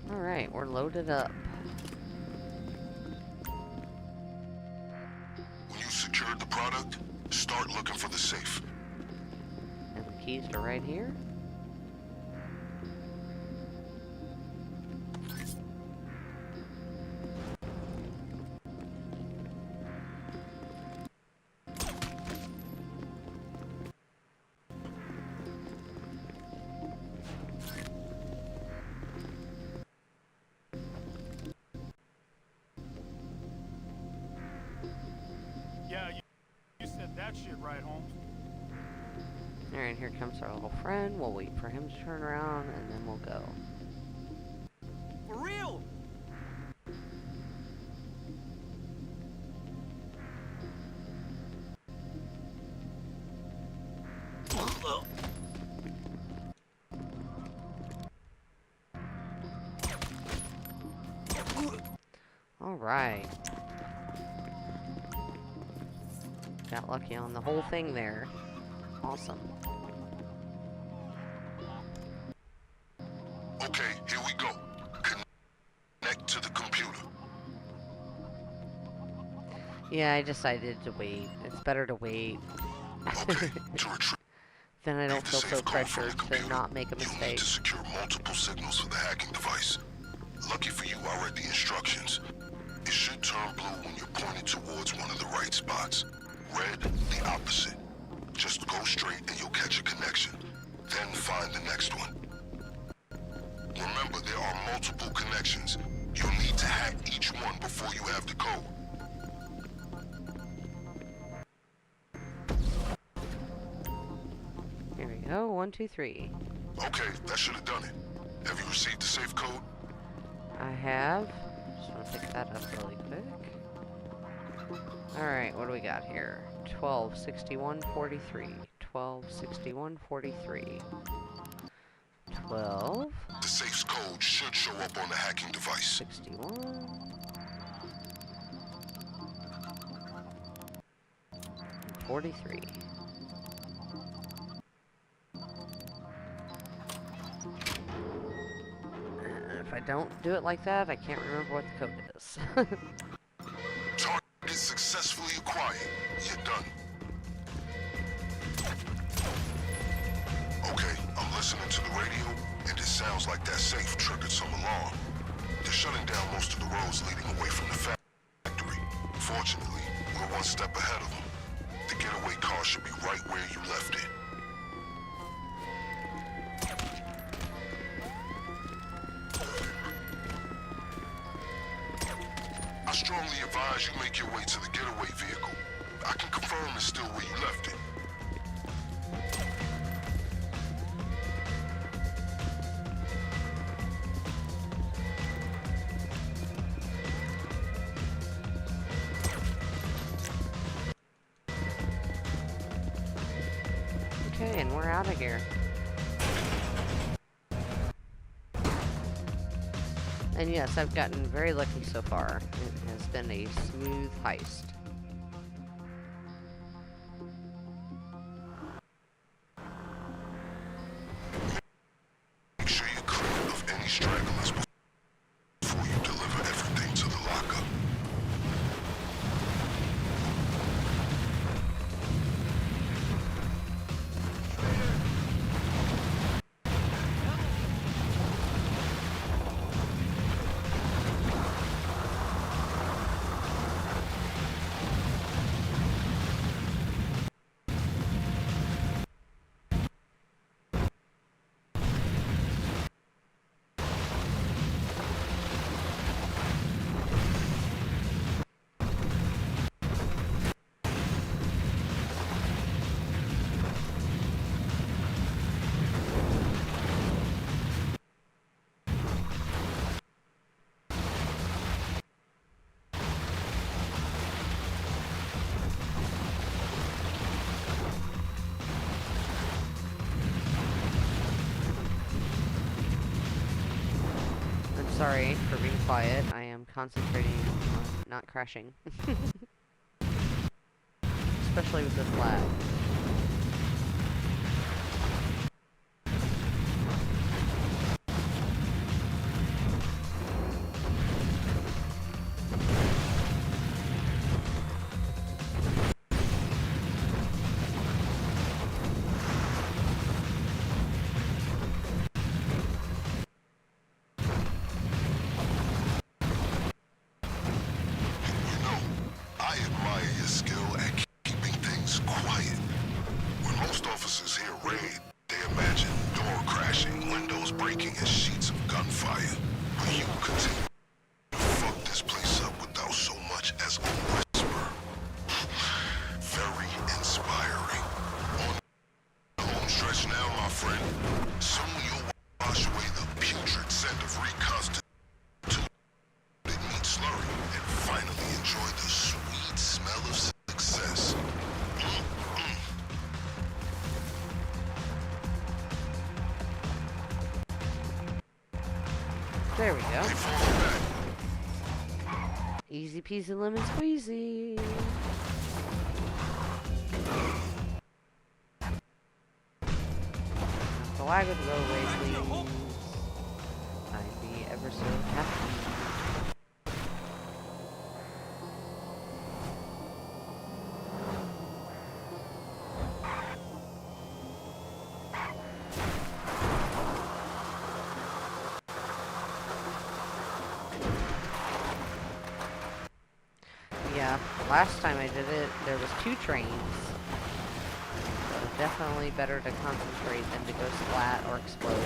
Alright, we're loaded up. When you secured the product, start looking for the safe. And the keys are right here. Yeah, you said that shit right, Holmes. Alright, here comes our little friend. We'll wait for him to turn around and then we'll go. For real? Alright. Got lucky on the whole thing there. Awesome. Okay, here we go. Connect to the computer. Yeah, I decided to wait. It's better to wait. Okay, to retrieve Then I don't the feel so safe code from pressured the to computer, not make a you'll need mistake. to secure multiple signals for the hacking device. Lucky for you, I read the instructions. It should turn blue when you're pointed towards one of the right spots. Red, the opposite. Just go straight and you'll catch a connection. Then find the next one. Remember, there are multiple connections. You'll need to hack each one before you have the code. Here we go. 1, 2, 3. Okay, that should have done it. Have you received the safe code? I have. Just want to pick that up really quick. Alright, what do we got here? 126143. 126143. 12. The safe's code should show up on the hacking device. 61. 43. If I don't do it like that, I can't remember what the code is. Target successfully acquired. You're done. Okay, I'm listening to the radio, and it sounds like that safe triggered some alarm. They're shutting down most of the roads leading away from the factory. Fortunately, we're one step ahead of them. The getaway car should be right where you left it. I strongly advise you make your way to the getaway vehicle. I can confirm it's still where you left it. Okay, and we're out of here. And yes, I've gotten very lucky so far. It has been a smooth heist. Make sure you're clear of any stragglers before you deliver everything to the lockup. Sorry for being quiet. I am concentrating on not crashing. Especially with this lag. I admire your skill at keeping things quiet. When most officers hear raid, they imagine door crashing, windows breaking, and sheets of gunfire. But you continue to fuck this place up without so much as a whisper. Very inspiring. On the home stretch now, my friend. Soon you'll wash away the putrid scent of reconstituted meat slurry and finally enjoy the sweet smell of success. There we go. They fall back. Easy peasy lemon squeezy. The lag would go away, please. I'd be ever so happy. Yeah, last time I did it, there was 2 trains. So definitely better to concentrate than to go splat or explode.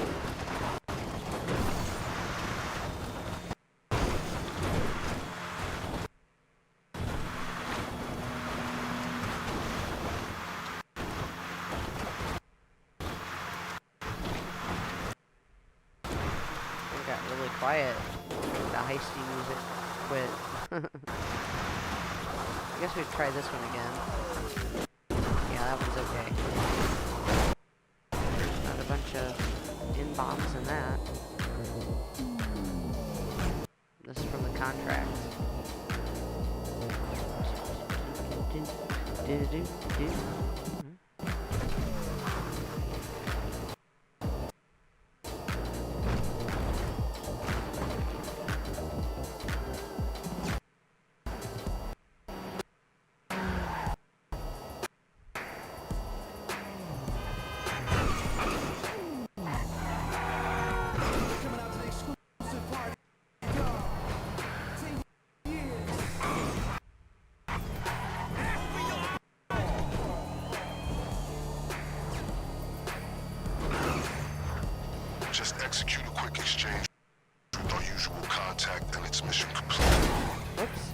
It got really quiet. The heisty music quit. I guess we'd try this one again. Yeah, that one's okay. There's not a bunch of in-bombs in that. This is from the contract. Just execute a quick exchange with our usual contact and it's mission complete. Whoops.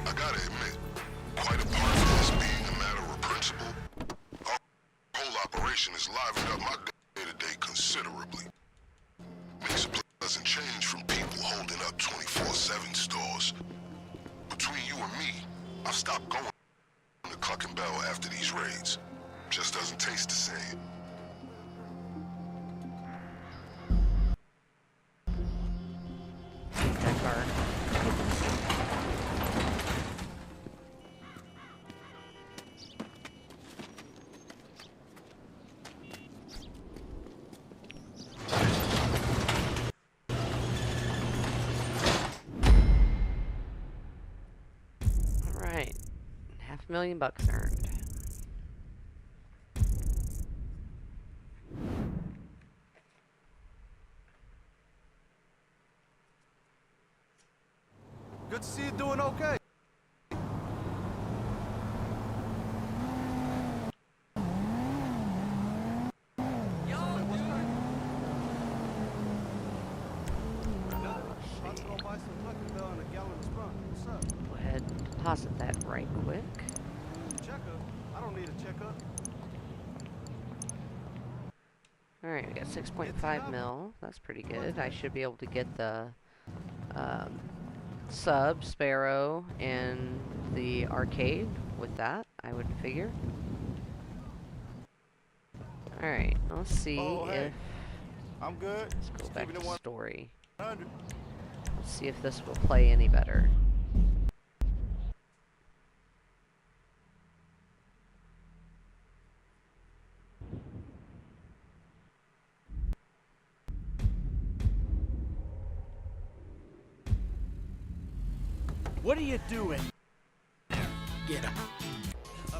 I gotta admit, quite apart from this being a matter of principle, our whole operation has livened up my day-to-day day considerably. Makes a pleasant change from people holding up 24/7 stores. Between you and me, I've stopped going to Cluckin' Bell after these raids. Just doesn't taste the same. That car. Alright. $500,000 earned. Good to see you doing okay. Go ahead and deposit that right quick. Checkup? I don't need a checkup. Alright, we got 6.5 mil. That's pretty good. I should be able to get the sub, Sparrow, and the arcade with that, I would figure. Alright, let's see if... I'm good. Let's go back to story. 100. Let's see if this will play any better. What are you doing? Get up.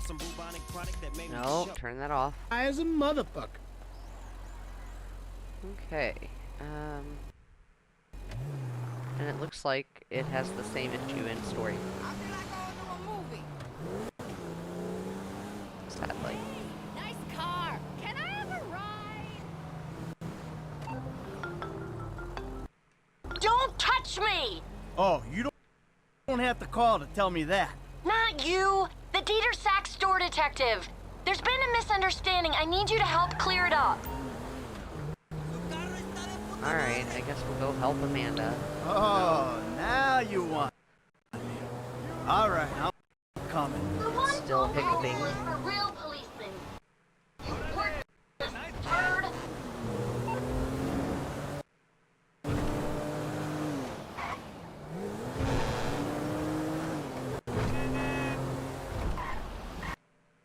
Some bubonic product that made No, me turn that off. I as a motherfucker. Okay, and it looks like it has the same issue in story. I feel like going to a movie. Sadly. Nice car. Can I have a ride? Don't touch me! Oh, you don't have to call to tell me that. Not you! The Dieter Sachs store detective! There's been a misunderstanding. I need you to help clear it up. Alright, I guess we'll go help Amanda. Oh, now you want me. All right, I'm coming. The one Still phone hiccuping. call is for real policemen. You work this turd.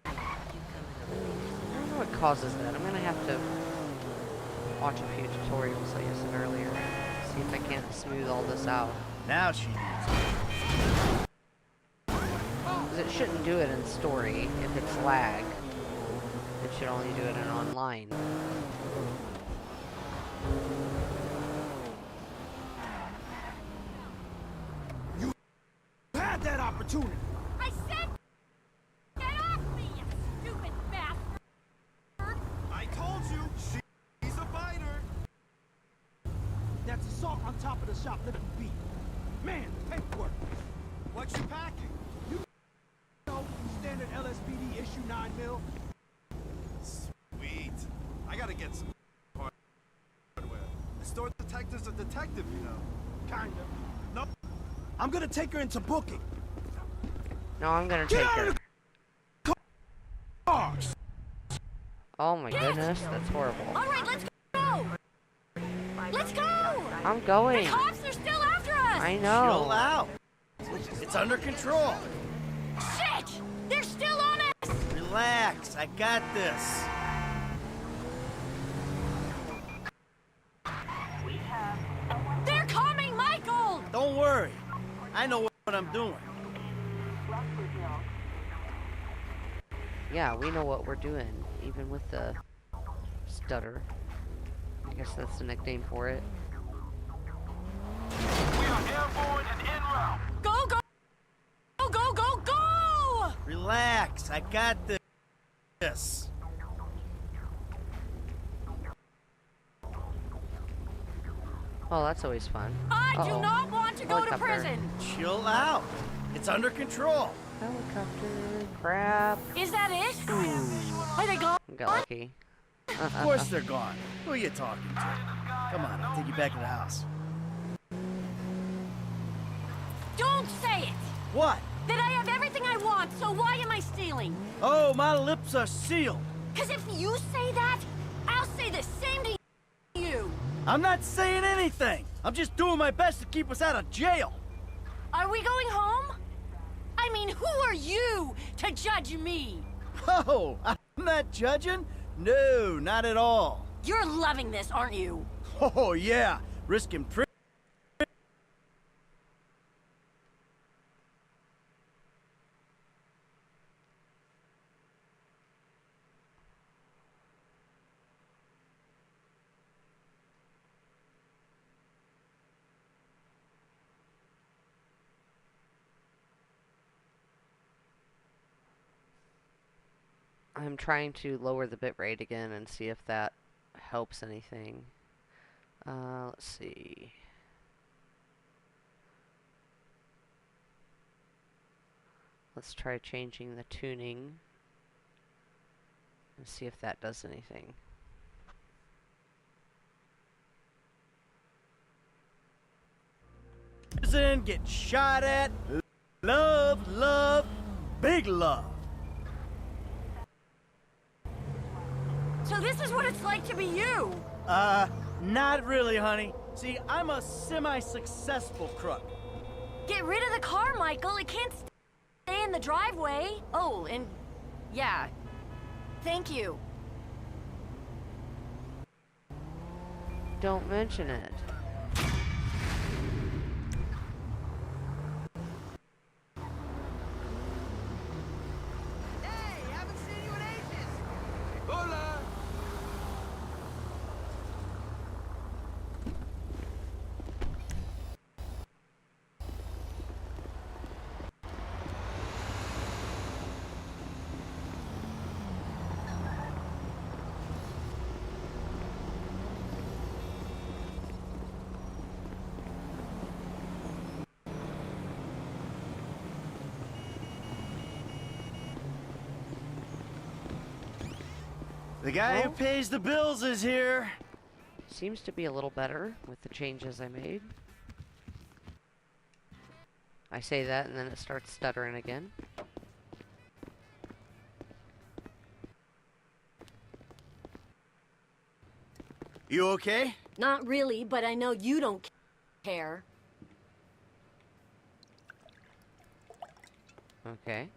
I don't know what causes that. I'm gonna have to watch a few tutorials, like I said earlier. See if I can't smooth all this out. Now she needs me. Because it shouldn't do it in story. If it's lag, it should only do it in online. You had that opportunity. I said, get off me, you stupid bastard! I told you, she's a fighter. That's assault on top of the shoplifting beat. Man, paperwork. What you packing? You know, standard LSPD issue 9 mil. Sweet. I gotta get some hardware. The store detective's a detective, you know. Kinda. No. I'm gonna take her into booking. No, I'm gonna Get take out her. of the car! Oh my goodness, that's horrible. All right, let's go! Let's go! I'm going. The cops are still after us! I Chill know. out. It's under control. Shit! They're still on us! Relax, I got this. They're coming, Michael! Don't worry. I know what I'm doing. Yeah, we know what we're doing, even with the stutter. I guess that's the nickname for it. We are airborne and en route. Go, go! Go, go, go, go! Relax, I got this. Oh, that's always fun. I Uh-oh. do not want to go to Helicopter. prison! Chill out. It's under control. Helicopter. Crap. Is that it? Are they gone? Got lucky. Of course they're gone. Who are you talking to? Come on, I'll take you back to the house. Don't say it! What? That I have everything I want, so why am I stealing? Oh, my lips are sealed. Because if you say that, I'll say the same to you. I'm not saying anything. I'm just doing my best to keep us out of jail. Are we going home? I mean, who are you to judge me? Oh, I'm not judging? No, not at all. You're loving this, aren't you? Oh, yeah. Risking I'm trying to lower the bitrate again and see if that helps anything. Let's see. Let's try changing the tuning and see if that does anything. prison, get shot at. Love, love, big love. So this is what it's like to be you. Not really, honey. See, I'm a semi-successful crook. Get rid of the car, Michael. It can't stay in the driveway. Oh, and yeah. Thank you. Don't mention it. Hey, haven't seen you in ages. Hola. The guy who Well, pays the bills is here. seems to be a little better with the changes I made. I say that and then it starts stuttering again. You okay? Not really, but I know you don't care. Okay.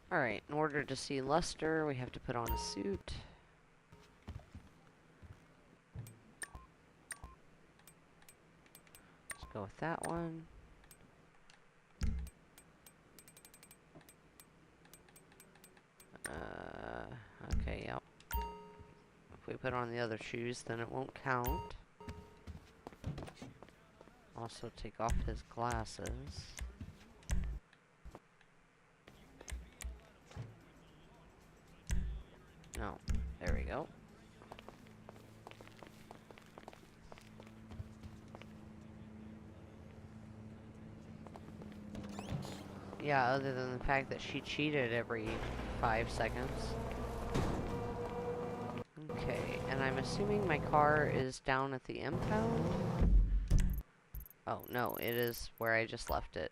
Alright, in order to see Lester, we have to put on a suit. Let's go with that one. Okay, yep. If we put on the other shoes, then it won't count. Also take off his glasses. No, there we go. Yeah, other than the fact that she cheated every 5 seconds. Okay, and I'm assuming my car is down at the impound? Oh, no, it is where I just left it.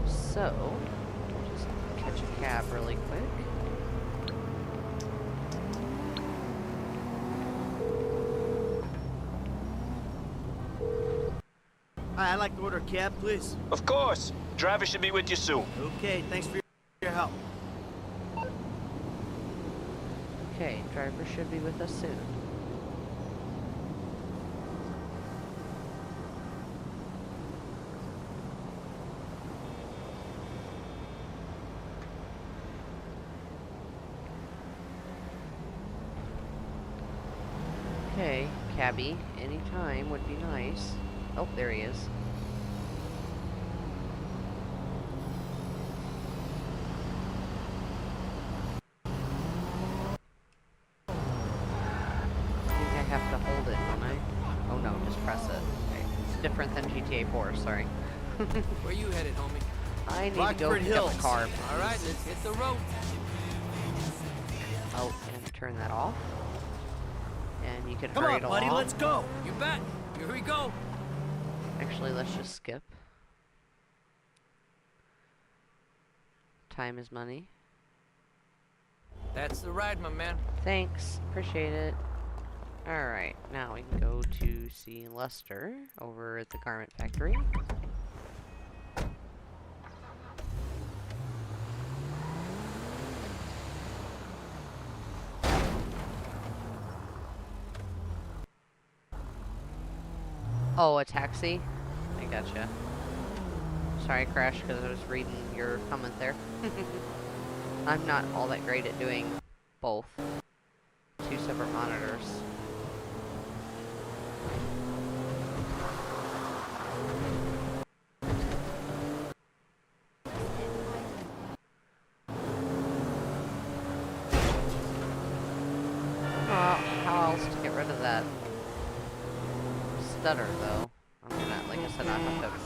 So, just catch a cab really quick. Hi, I'd like to order a cab, please. Of course. Driver should be with you soon. Okay, thanks for your help. Okay, driver should be with us soon. Okay, cabbie, anytime would be nice. Oh, there he is. different than GTA 4, sorry. Where you headed, homie? I need to go pick up the car. All right, let's hit the road. Oh, and turn that off. And you can Come hurry on, it buddy, along. let's go. You bet. Here we go. Actually, let's just skip. Time is money. That's the ride, my man. Thanks, appreciate it. Alright, now we can go to see Lester over at the garment factory. Oh, a taxi? I gotcha. Sorry, Crash, because I was reading your comment there. I'm not all that great at doing both. Two separate monitors. Well, how else to get rid of that stutter, though? I'm gonna, like I said, I have to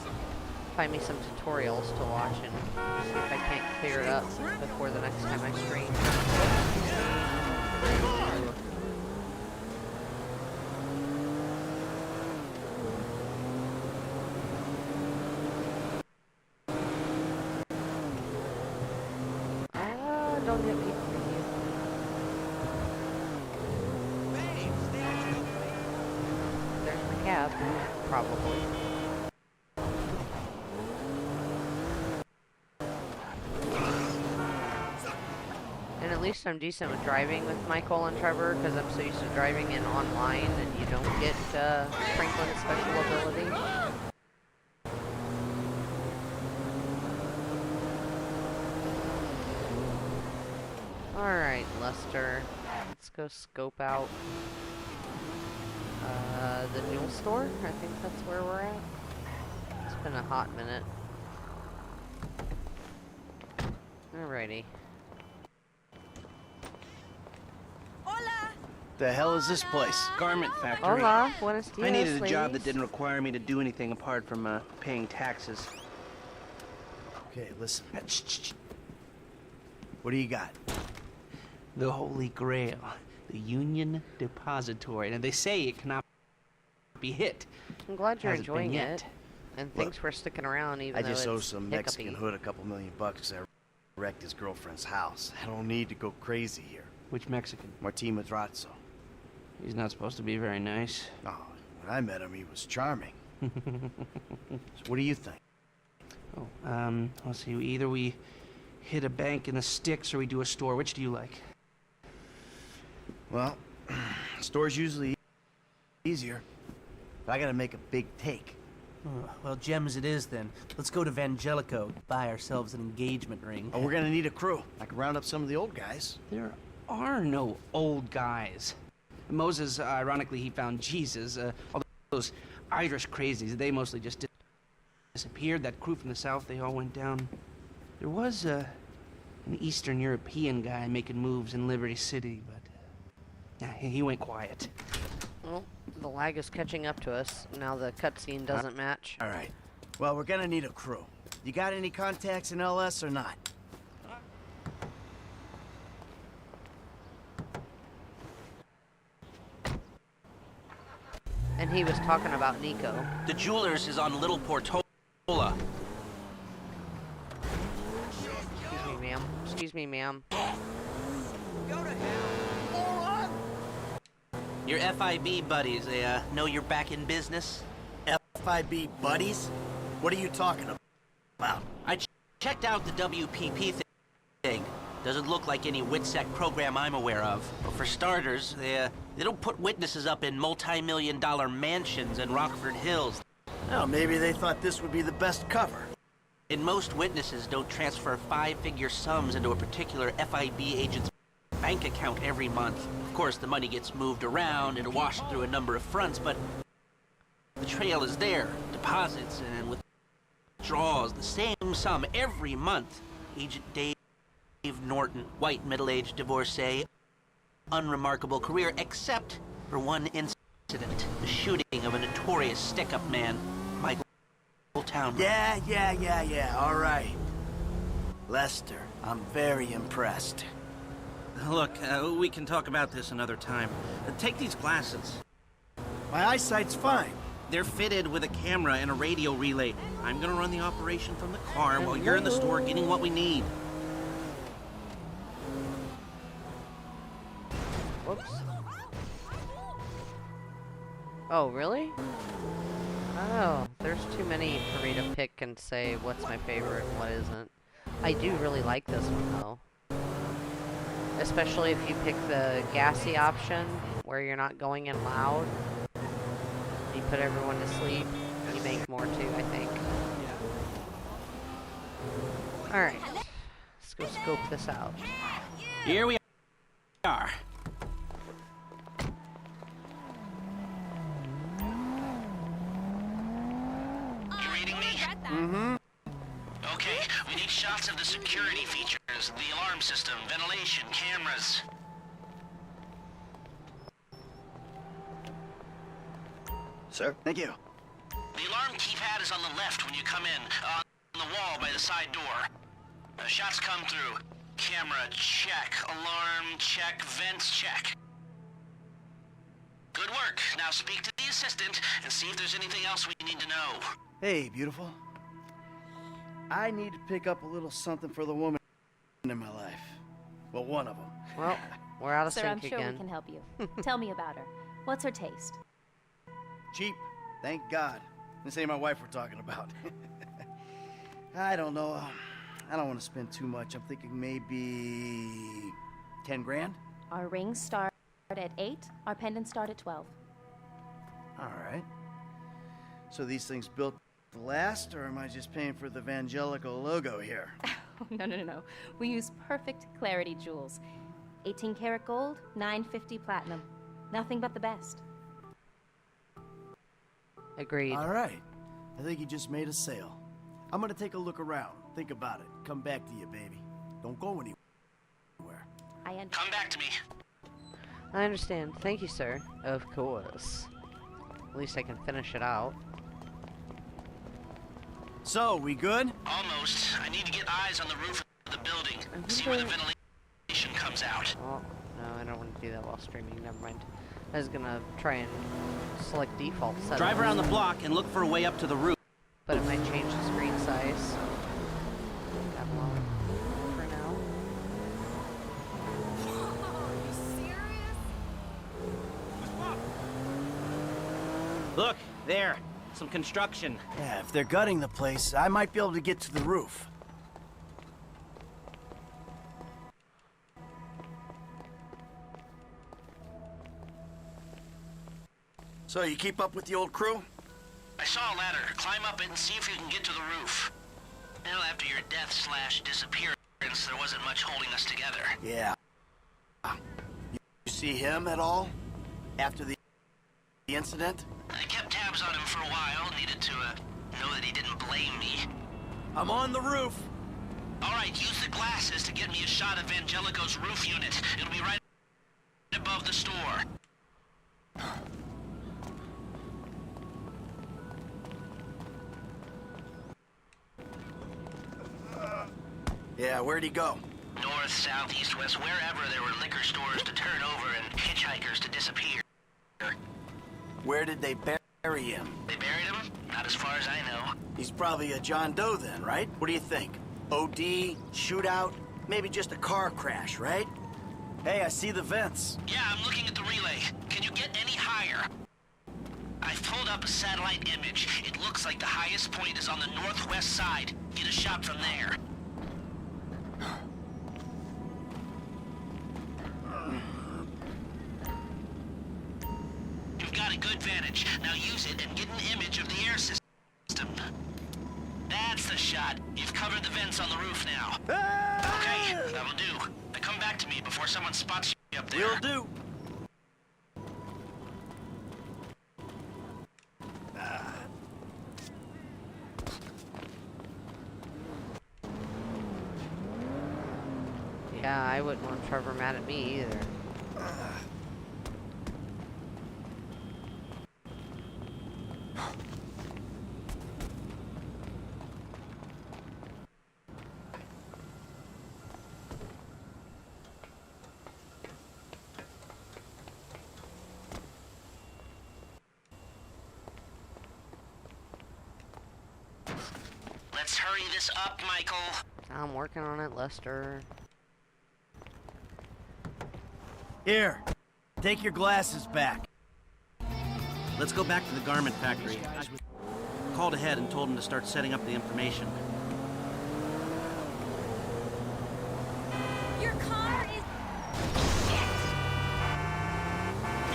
find me some tutorials to watch and see if I can't clear it up before the next time I stream. Don't hit me, please. There's my cab, probably. And at least I'm decent with driving with Michael and Trevor, because I'm so used to driving in online and you don't get Franklin's special ability. Alright, Lester. Let's go scope out the Jewel store. I think that's where we're at. It's been a hot minute. Alrighty. The hell is this place? Garment factory. Hola, buenos dias, I needed a job that ladies. didn't require me to do anything apart from paying taxes. Okay, listen. What do you got? The Holy Grail, the Union Depository. Now they say it cannot be hit. I'm glad you're Hasn't been enjoying yet. it. And thanks for sticking around even I though just owe it's some Mexican hiccupy. hood a couple $1 million because I wrecked his girlfriend's house. I don't need to go crazy here. Which Mexican? Martin Madrazo. He's not supposed to be very nice. Oh, when I met him, he was charming. So what do you think? Oh, let's see. Either we hit a bank in the sticks or we do a store. Which do you like? Well, store's usually easier. But I gotta make a big take. Well, gems it is then. Let's go to Vangelico, buy ourselves an engagement ring. Oh, we're gonna need a crew. I can round up some of the old guys. There are no old guys. Moses, ironically, he found Jesus. All those Irish crazies, they mostly just disappeared. That crew from the south, they all went down. There was an Eastern European guy making moves in Liberty City, but he went quiet. Well, the lag is catching up to us. Now the cutscene doesn't match. All right. Well, we're gonna need a crew. You got any contacts in LS or not? And he was talking about Nico. The jeweler's is on Little Portola. Excuse me, ma'am. Excuse me, ma'am. Your FIB buddies, they know you're back in business? FIB buddies? What are you talking about? I checked out the WPP thing. Doesn't look like any WITSEC program I'm aware of. But for starters, they don't put witnesses up in multi-million-dollar mansions in Rockford Hills. Oh, maybe they thought this would be the best cover. And most witnesses don't transfer five-figure sums into a particular FIB agent's bank account every month. Of course, the money gets moved around and washed through a number of fronts, but the trail is there. Deposits and withdrawals, the same sum every month. Agent Dave Norton, white, middle-aged divorcee, unremarkable career, except for one incident, the shooting of a notorious stick-up man. town. Yeah, all right. Lester, I'm very impressed. Look, we can talk about this another time. Take these glasses. My eyesight's fine. They're fitted with a camera and a radio relay. I'm gonna run the operation from the car while you're in the store getting what we need. Whoops. Oh, really? Oh, there's too many for me to pick and say what's my favorite and what isn't. I do really like this one, though. Especially if you pick the gassy option, where you're not going in loud. You put everyone to sleep, you make more too, I think. Alright, let's go scope this out. Here we are. You reading me? Mm-hmm. Okay, we need shots of the security features, the alarm system, ventilation, cameras. Sir? Thank you. The alarm keypad is on the left when you come in, on the wall by the side door. Shots come through. Camera, check. Alarm, check. Vents, check. Good work. Now speak to the assistant and see if there's anything else we need to know. Hey, beautiful. I need to pick up a little something for the woman in my life. Well, one of them. Well, we're out of Sir, sync I'm sure again. we can help you. Tell me about her. What's her taste? Cheap. Thank God. This ain't my wife we're talking about. I don't know. I don't want to spend too much. I'm thinking maybe 10 grand? Our rings start at 8. Our pendants start at 12. All right. So these things built to last, or am I just paying for the Evangelical logo here? No. We use perfect clarity jewels. 18 karat gold, 950 platinum. Nothing but the best. Agreed. All right. I think you just made a sale. I'm gonna take a look around. Think about it. Come back to you, baby. Don't go anywhere. Come back to me. I understand. Thank you, sir. Of course. At least I can finish it out. So, we good? Almost. I need to get eyes on the roof of the building. See where the ventilation comes out. Oh, no, I don't want to do that while streaming. Never mind. I was gonna try and select default settings. Drive around the block and look for a way up to the roof. But it might change the screen size. Got along for now. Look, there. Some construction. Yeah, if they're gutting the place, I might be able to get to the roof. So, you keep up with the old crew? I saw a ladder. Climb up it and see if you can get to the roof. Well, after your death/disappearance, there wasn't much holding us together. Yeah. You see him at all? After the incident? I kept tabs on him for a while. Needed to know that he didn't blame me. I'm on the roof. All right, use the glasses to get me a shot of Angelico's roof unit. It'll be right above the store. Yeah, where'd he go? North, south, east, west, wherever there were liquor stores to turn over and hitchhikers to disappear. Where did they bury him? They buried him? Not as far as I know. He's probably a John Doe then, right? What do you think? OD, shootout, maybe just a car crash, right? Hey, I see the vents. Yeah, I'm looking at the relay. Can you get any higher? I've pulled up a satellite image. It looks like the highest point is on the northwest side. Get a shot from there. You've got a good vantage. Now use it and get an image of the air system. That's the shot. You've covered the vents on the roof now. Okay, that'll do. Now come back to me before someone spots you up there. Will do. Yeah, I wouldn't want Trevor mad at me either. Let's hurry this up, Michael. I'm working on it, Lester. Here, take your glasses back. Let's go back to the garment factory. I called ahead and told him to start setting up the information. Your car is...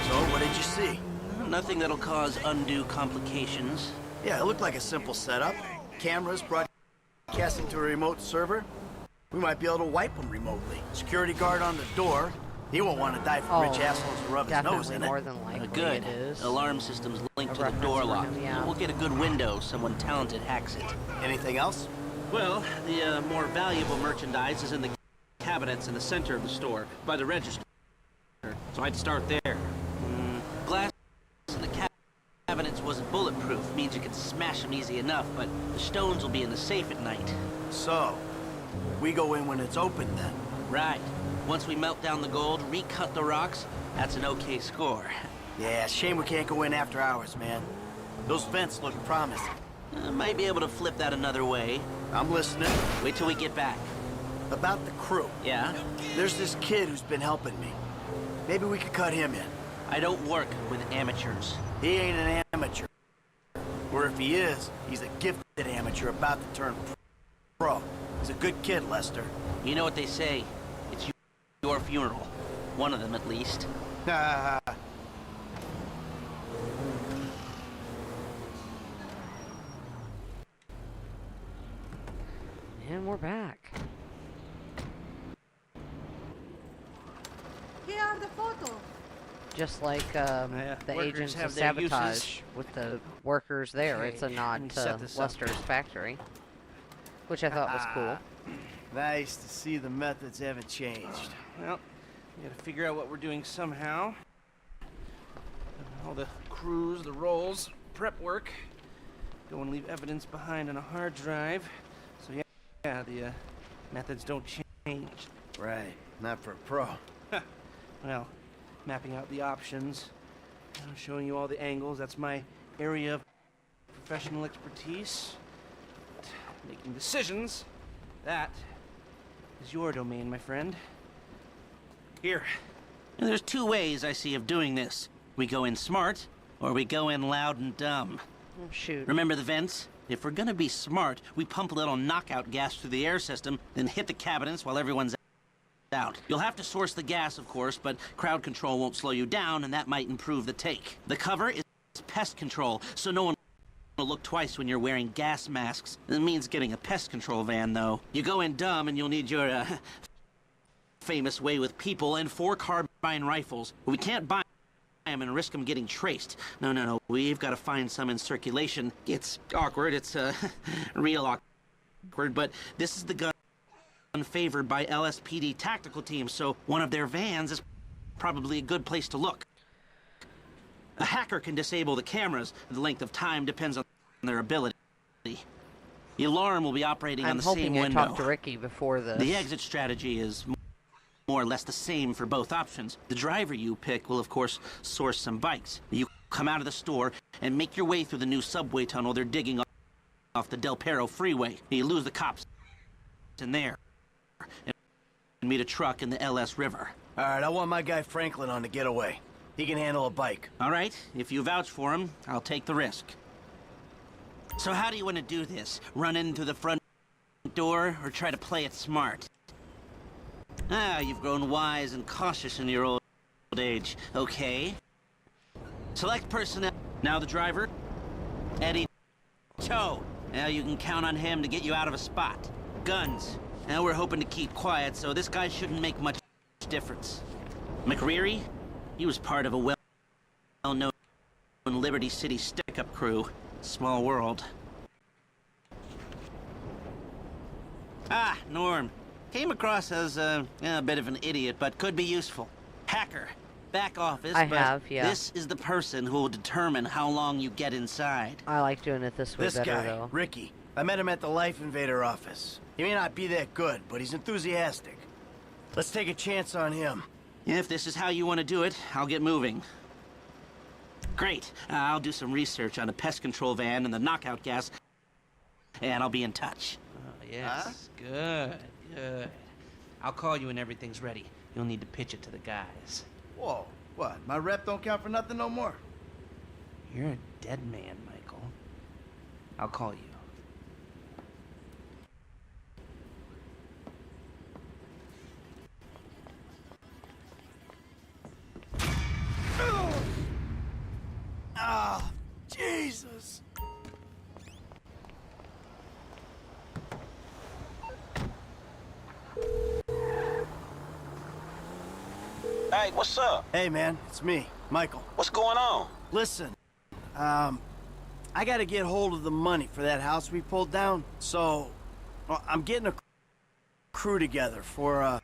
So, what did you see? Nothing that'll cause undue complications. Yeah, it looked like a simple setup. Cameras broadcasting to a remote server. We might be able to wipe them remotely. Security guard on the door. He won't want to die for rich assholes who rub his nose in it. More than likely Good. it is. Alarm system's linked to the reference door for lock. him, yeah. We'll get a good window. Someone talented hacks it. Anything else? Well, the more valuable merchandise is in the cabinets in the center of the store, by the register. So I'd start there. Glass in the cabinets wasn't bulletproof. Means you can smash them easy enough, but the stones will be in the safe at night. So, we go in when it's open then? Right. Once we melt down the gold, recut the rocks, that's an okay score. Yeah, shame we can't go in after hours, man. Those vents look promising. Might be able to flip that another way. I'm listening. Wait till we get back. About the crew. Yeah? There's this kid who's been helping me. Maybe we could cut him in. I don't work with amateurs. He ain't an amateur. Or if he is, he's a gifted amateur about to turn pro. He's a good kid, Lester. You know what they say. It's your funeral. One of them, at least. And we're back. Here are the photos. Just like the agents of sabotage with the workers there. Okay, It's a let me nod set to this up. Lester's factory, which I thought was cool. Nice to see the methods haven't changed. Well, we gotta figure out what we're doing somehow. All the crews, the rolls, prep work. Go and leave evidence behind on a hard drive. So yeah, the methods don't change. Right, not for a pro. Well, mapping out the options, showing you all the angles. That's my area of professional expertise. Making decisions, that is your domain, my friend. Here. And there's two ways I see of doing this. We go in smart, or we go in loud and dumb. Oh, shoot. Remember the vents? If we're gonna be smart, we pump a little knockout gas through the air system, then hit the cabinets while everyone's out. You'll have to source the gas, of course, but crowd control won't slow you down, and that might improve the take. The cover is pest control, so no one will look twice when you're wearing gas masks. It means getting a pest control van, though. You go in dumb, and you'll need your, famous way with people and 4 carbine rifles. We can't buy them and risk them getting traced. No. We've got to find some in circulation. It's awkward. It's, real awkward, but this is the gun favored by LSPD tactical teams, so one of their vans is probably a good place to look. A hacker can disable the cameras. The length of time depends on their ability. The alarm will be operating on the same window. I'm hoping I talked to Ricky before this. The exit strategy is more or less the same for both options. The driver you pick will, of course, source some bikes. You come out of the store and make your way through the new subway tunnel they're digging off the Del Perro freeway. You lose the cops in there and meet a truck in the LS River. All right, I want my guy Franklin on the getaway. He can handle a bike. All right, if you vouch for him, I'll take the risk. So how do you want to do this? Run in through the front door or try to play it smart? You've grown wise and cautious in your old age. Okay. Select personnel. Now the driver, Eddie Toe. Now you can count on him to get you out of a spot. Guns. Now we're hoping to keep quiet, so this guy shouldn't make much difference. McReary, he was part of a well-known Liberty City stick-up crew. Small world. Norm. Came across as a bit of an idiot, but could be useful. Hacker. Back office, yeah. This is the person who will determine how long you get inside. I like doing it this way This better, guy, though. Ricky. I met him at the Life Invader office. He may not be that good, but he's enthusiastic. Let's take a chance on him. If this is how you want to do it, I'll get moving. Great. I'll do some research on a pest control van and the knockout gas. And I'll be in touch. Oh, yes. Good, good. I'll call you when everything's ready. You'll need to pitch it to the guys. Whoa, what? My rep don't count for nothing no more? You're a dead man, Michael. I'll call you. Ah, Jesus! Hey, what's up? Hey, man, it's me, Michael. What's going on? Listen, I gotta get hold of the money for that house we pulled down, so well, I'm getting a crew together for,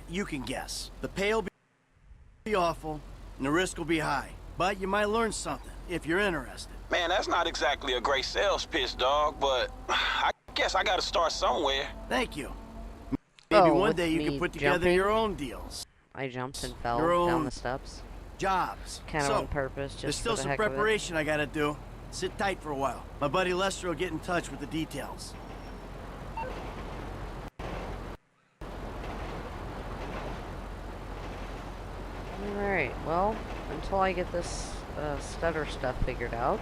you can guess. The pay will be awful, and the risk will be high, but you might learn something if you're interested. Man, that's not exactly a great sales pitch, dog, but I guess I gotta start somewhere. Thank you. Maybe one with day you me can put together jumping? your own deals. I jumped and fell Your down own the steps. Jobs. Kind of So, on purpose, just there's still for the some heck of it. preparation I gotta do. Sit tight for a while. My buddy Lester will get in touch with the details. Alright, well, until I get this stutter stuff figured out,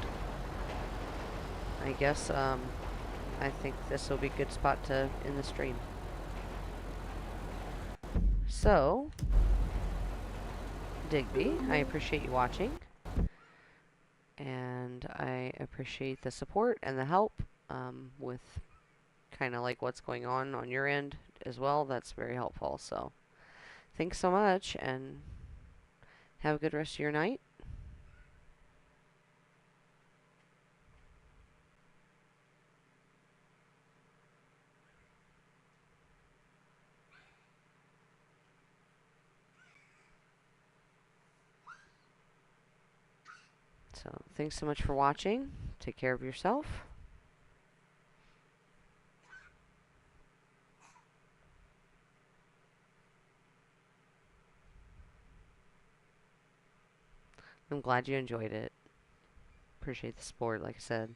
I guess, I think this will be a good spot to end the stream. So, Digby, I appreciate you watching, and I appreciate the support and the help with kind of like what's going on your end as well. That's very helpful. So, thanks so much, and have a good rest of your night. So, thanks so much for watching. Take care of yourself. I'm glad you enjoyed it. Appreciate the support, like I said.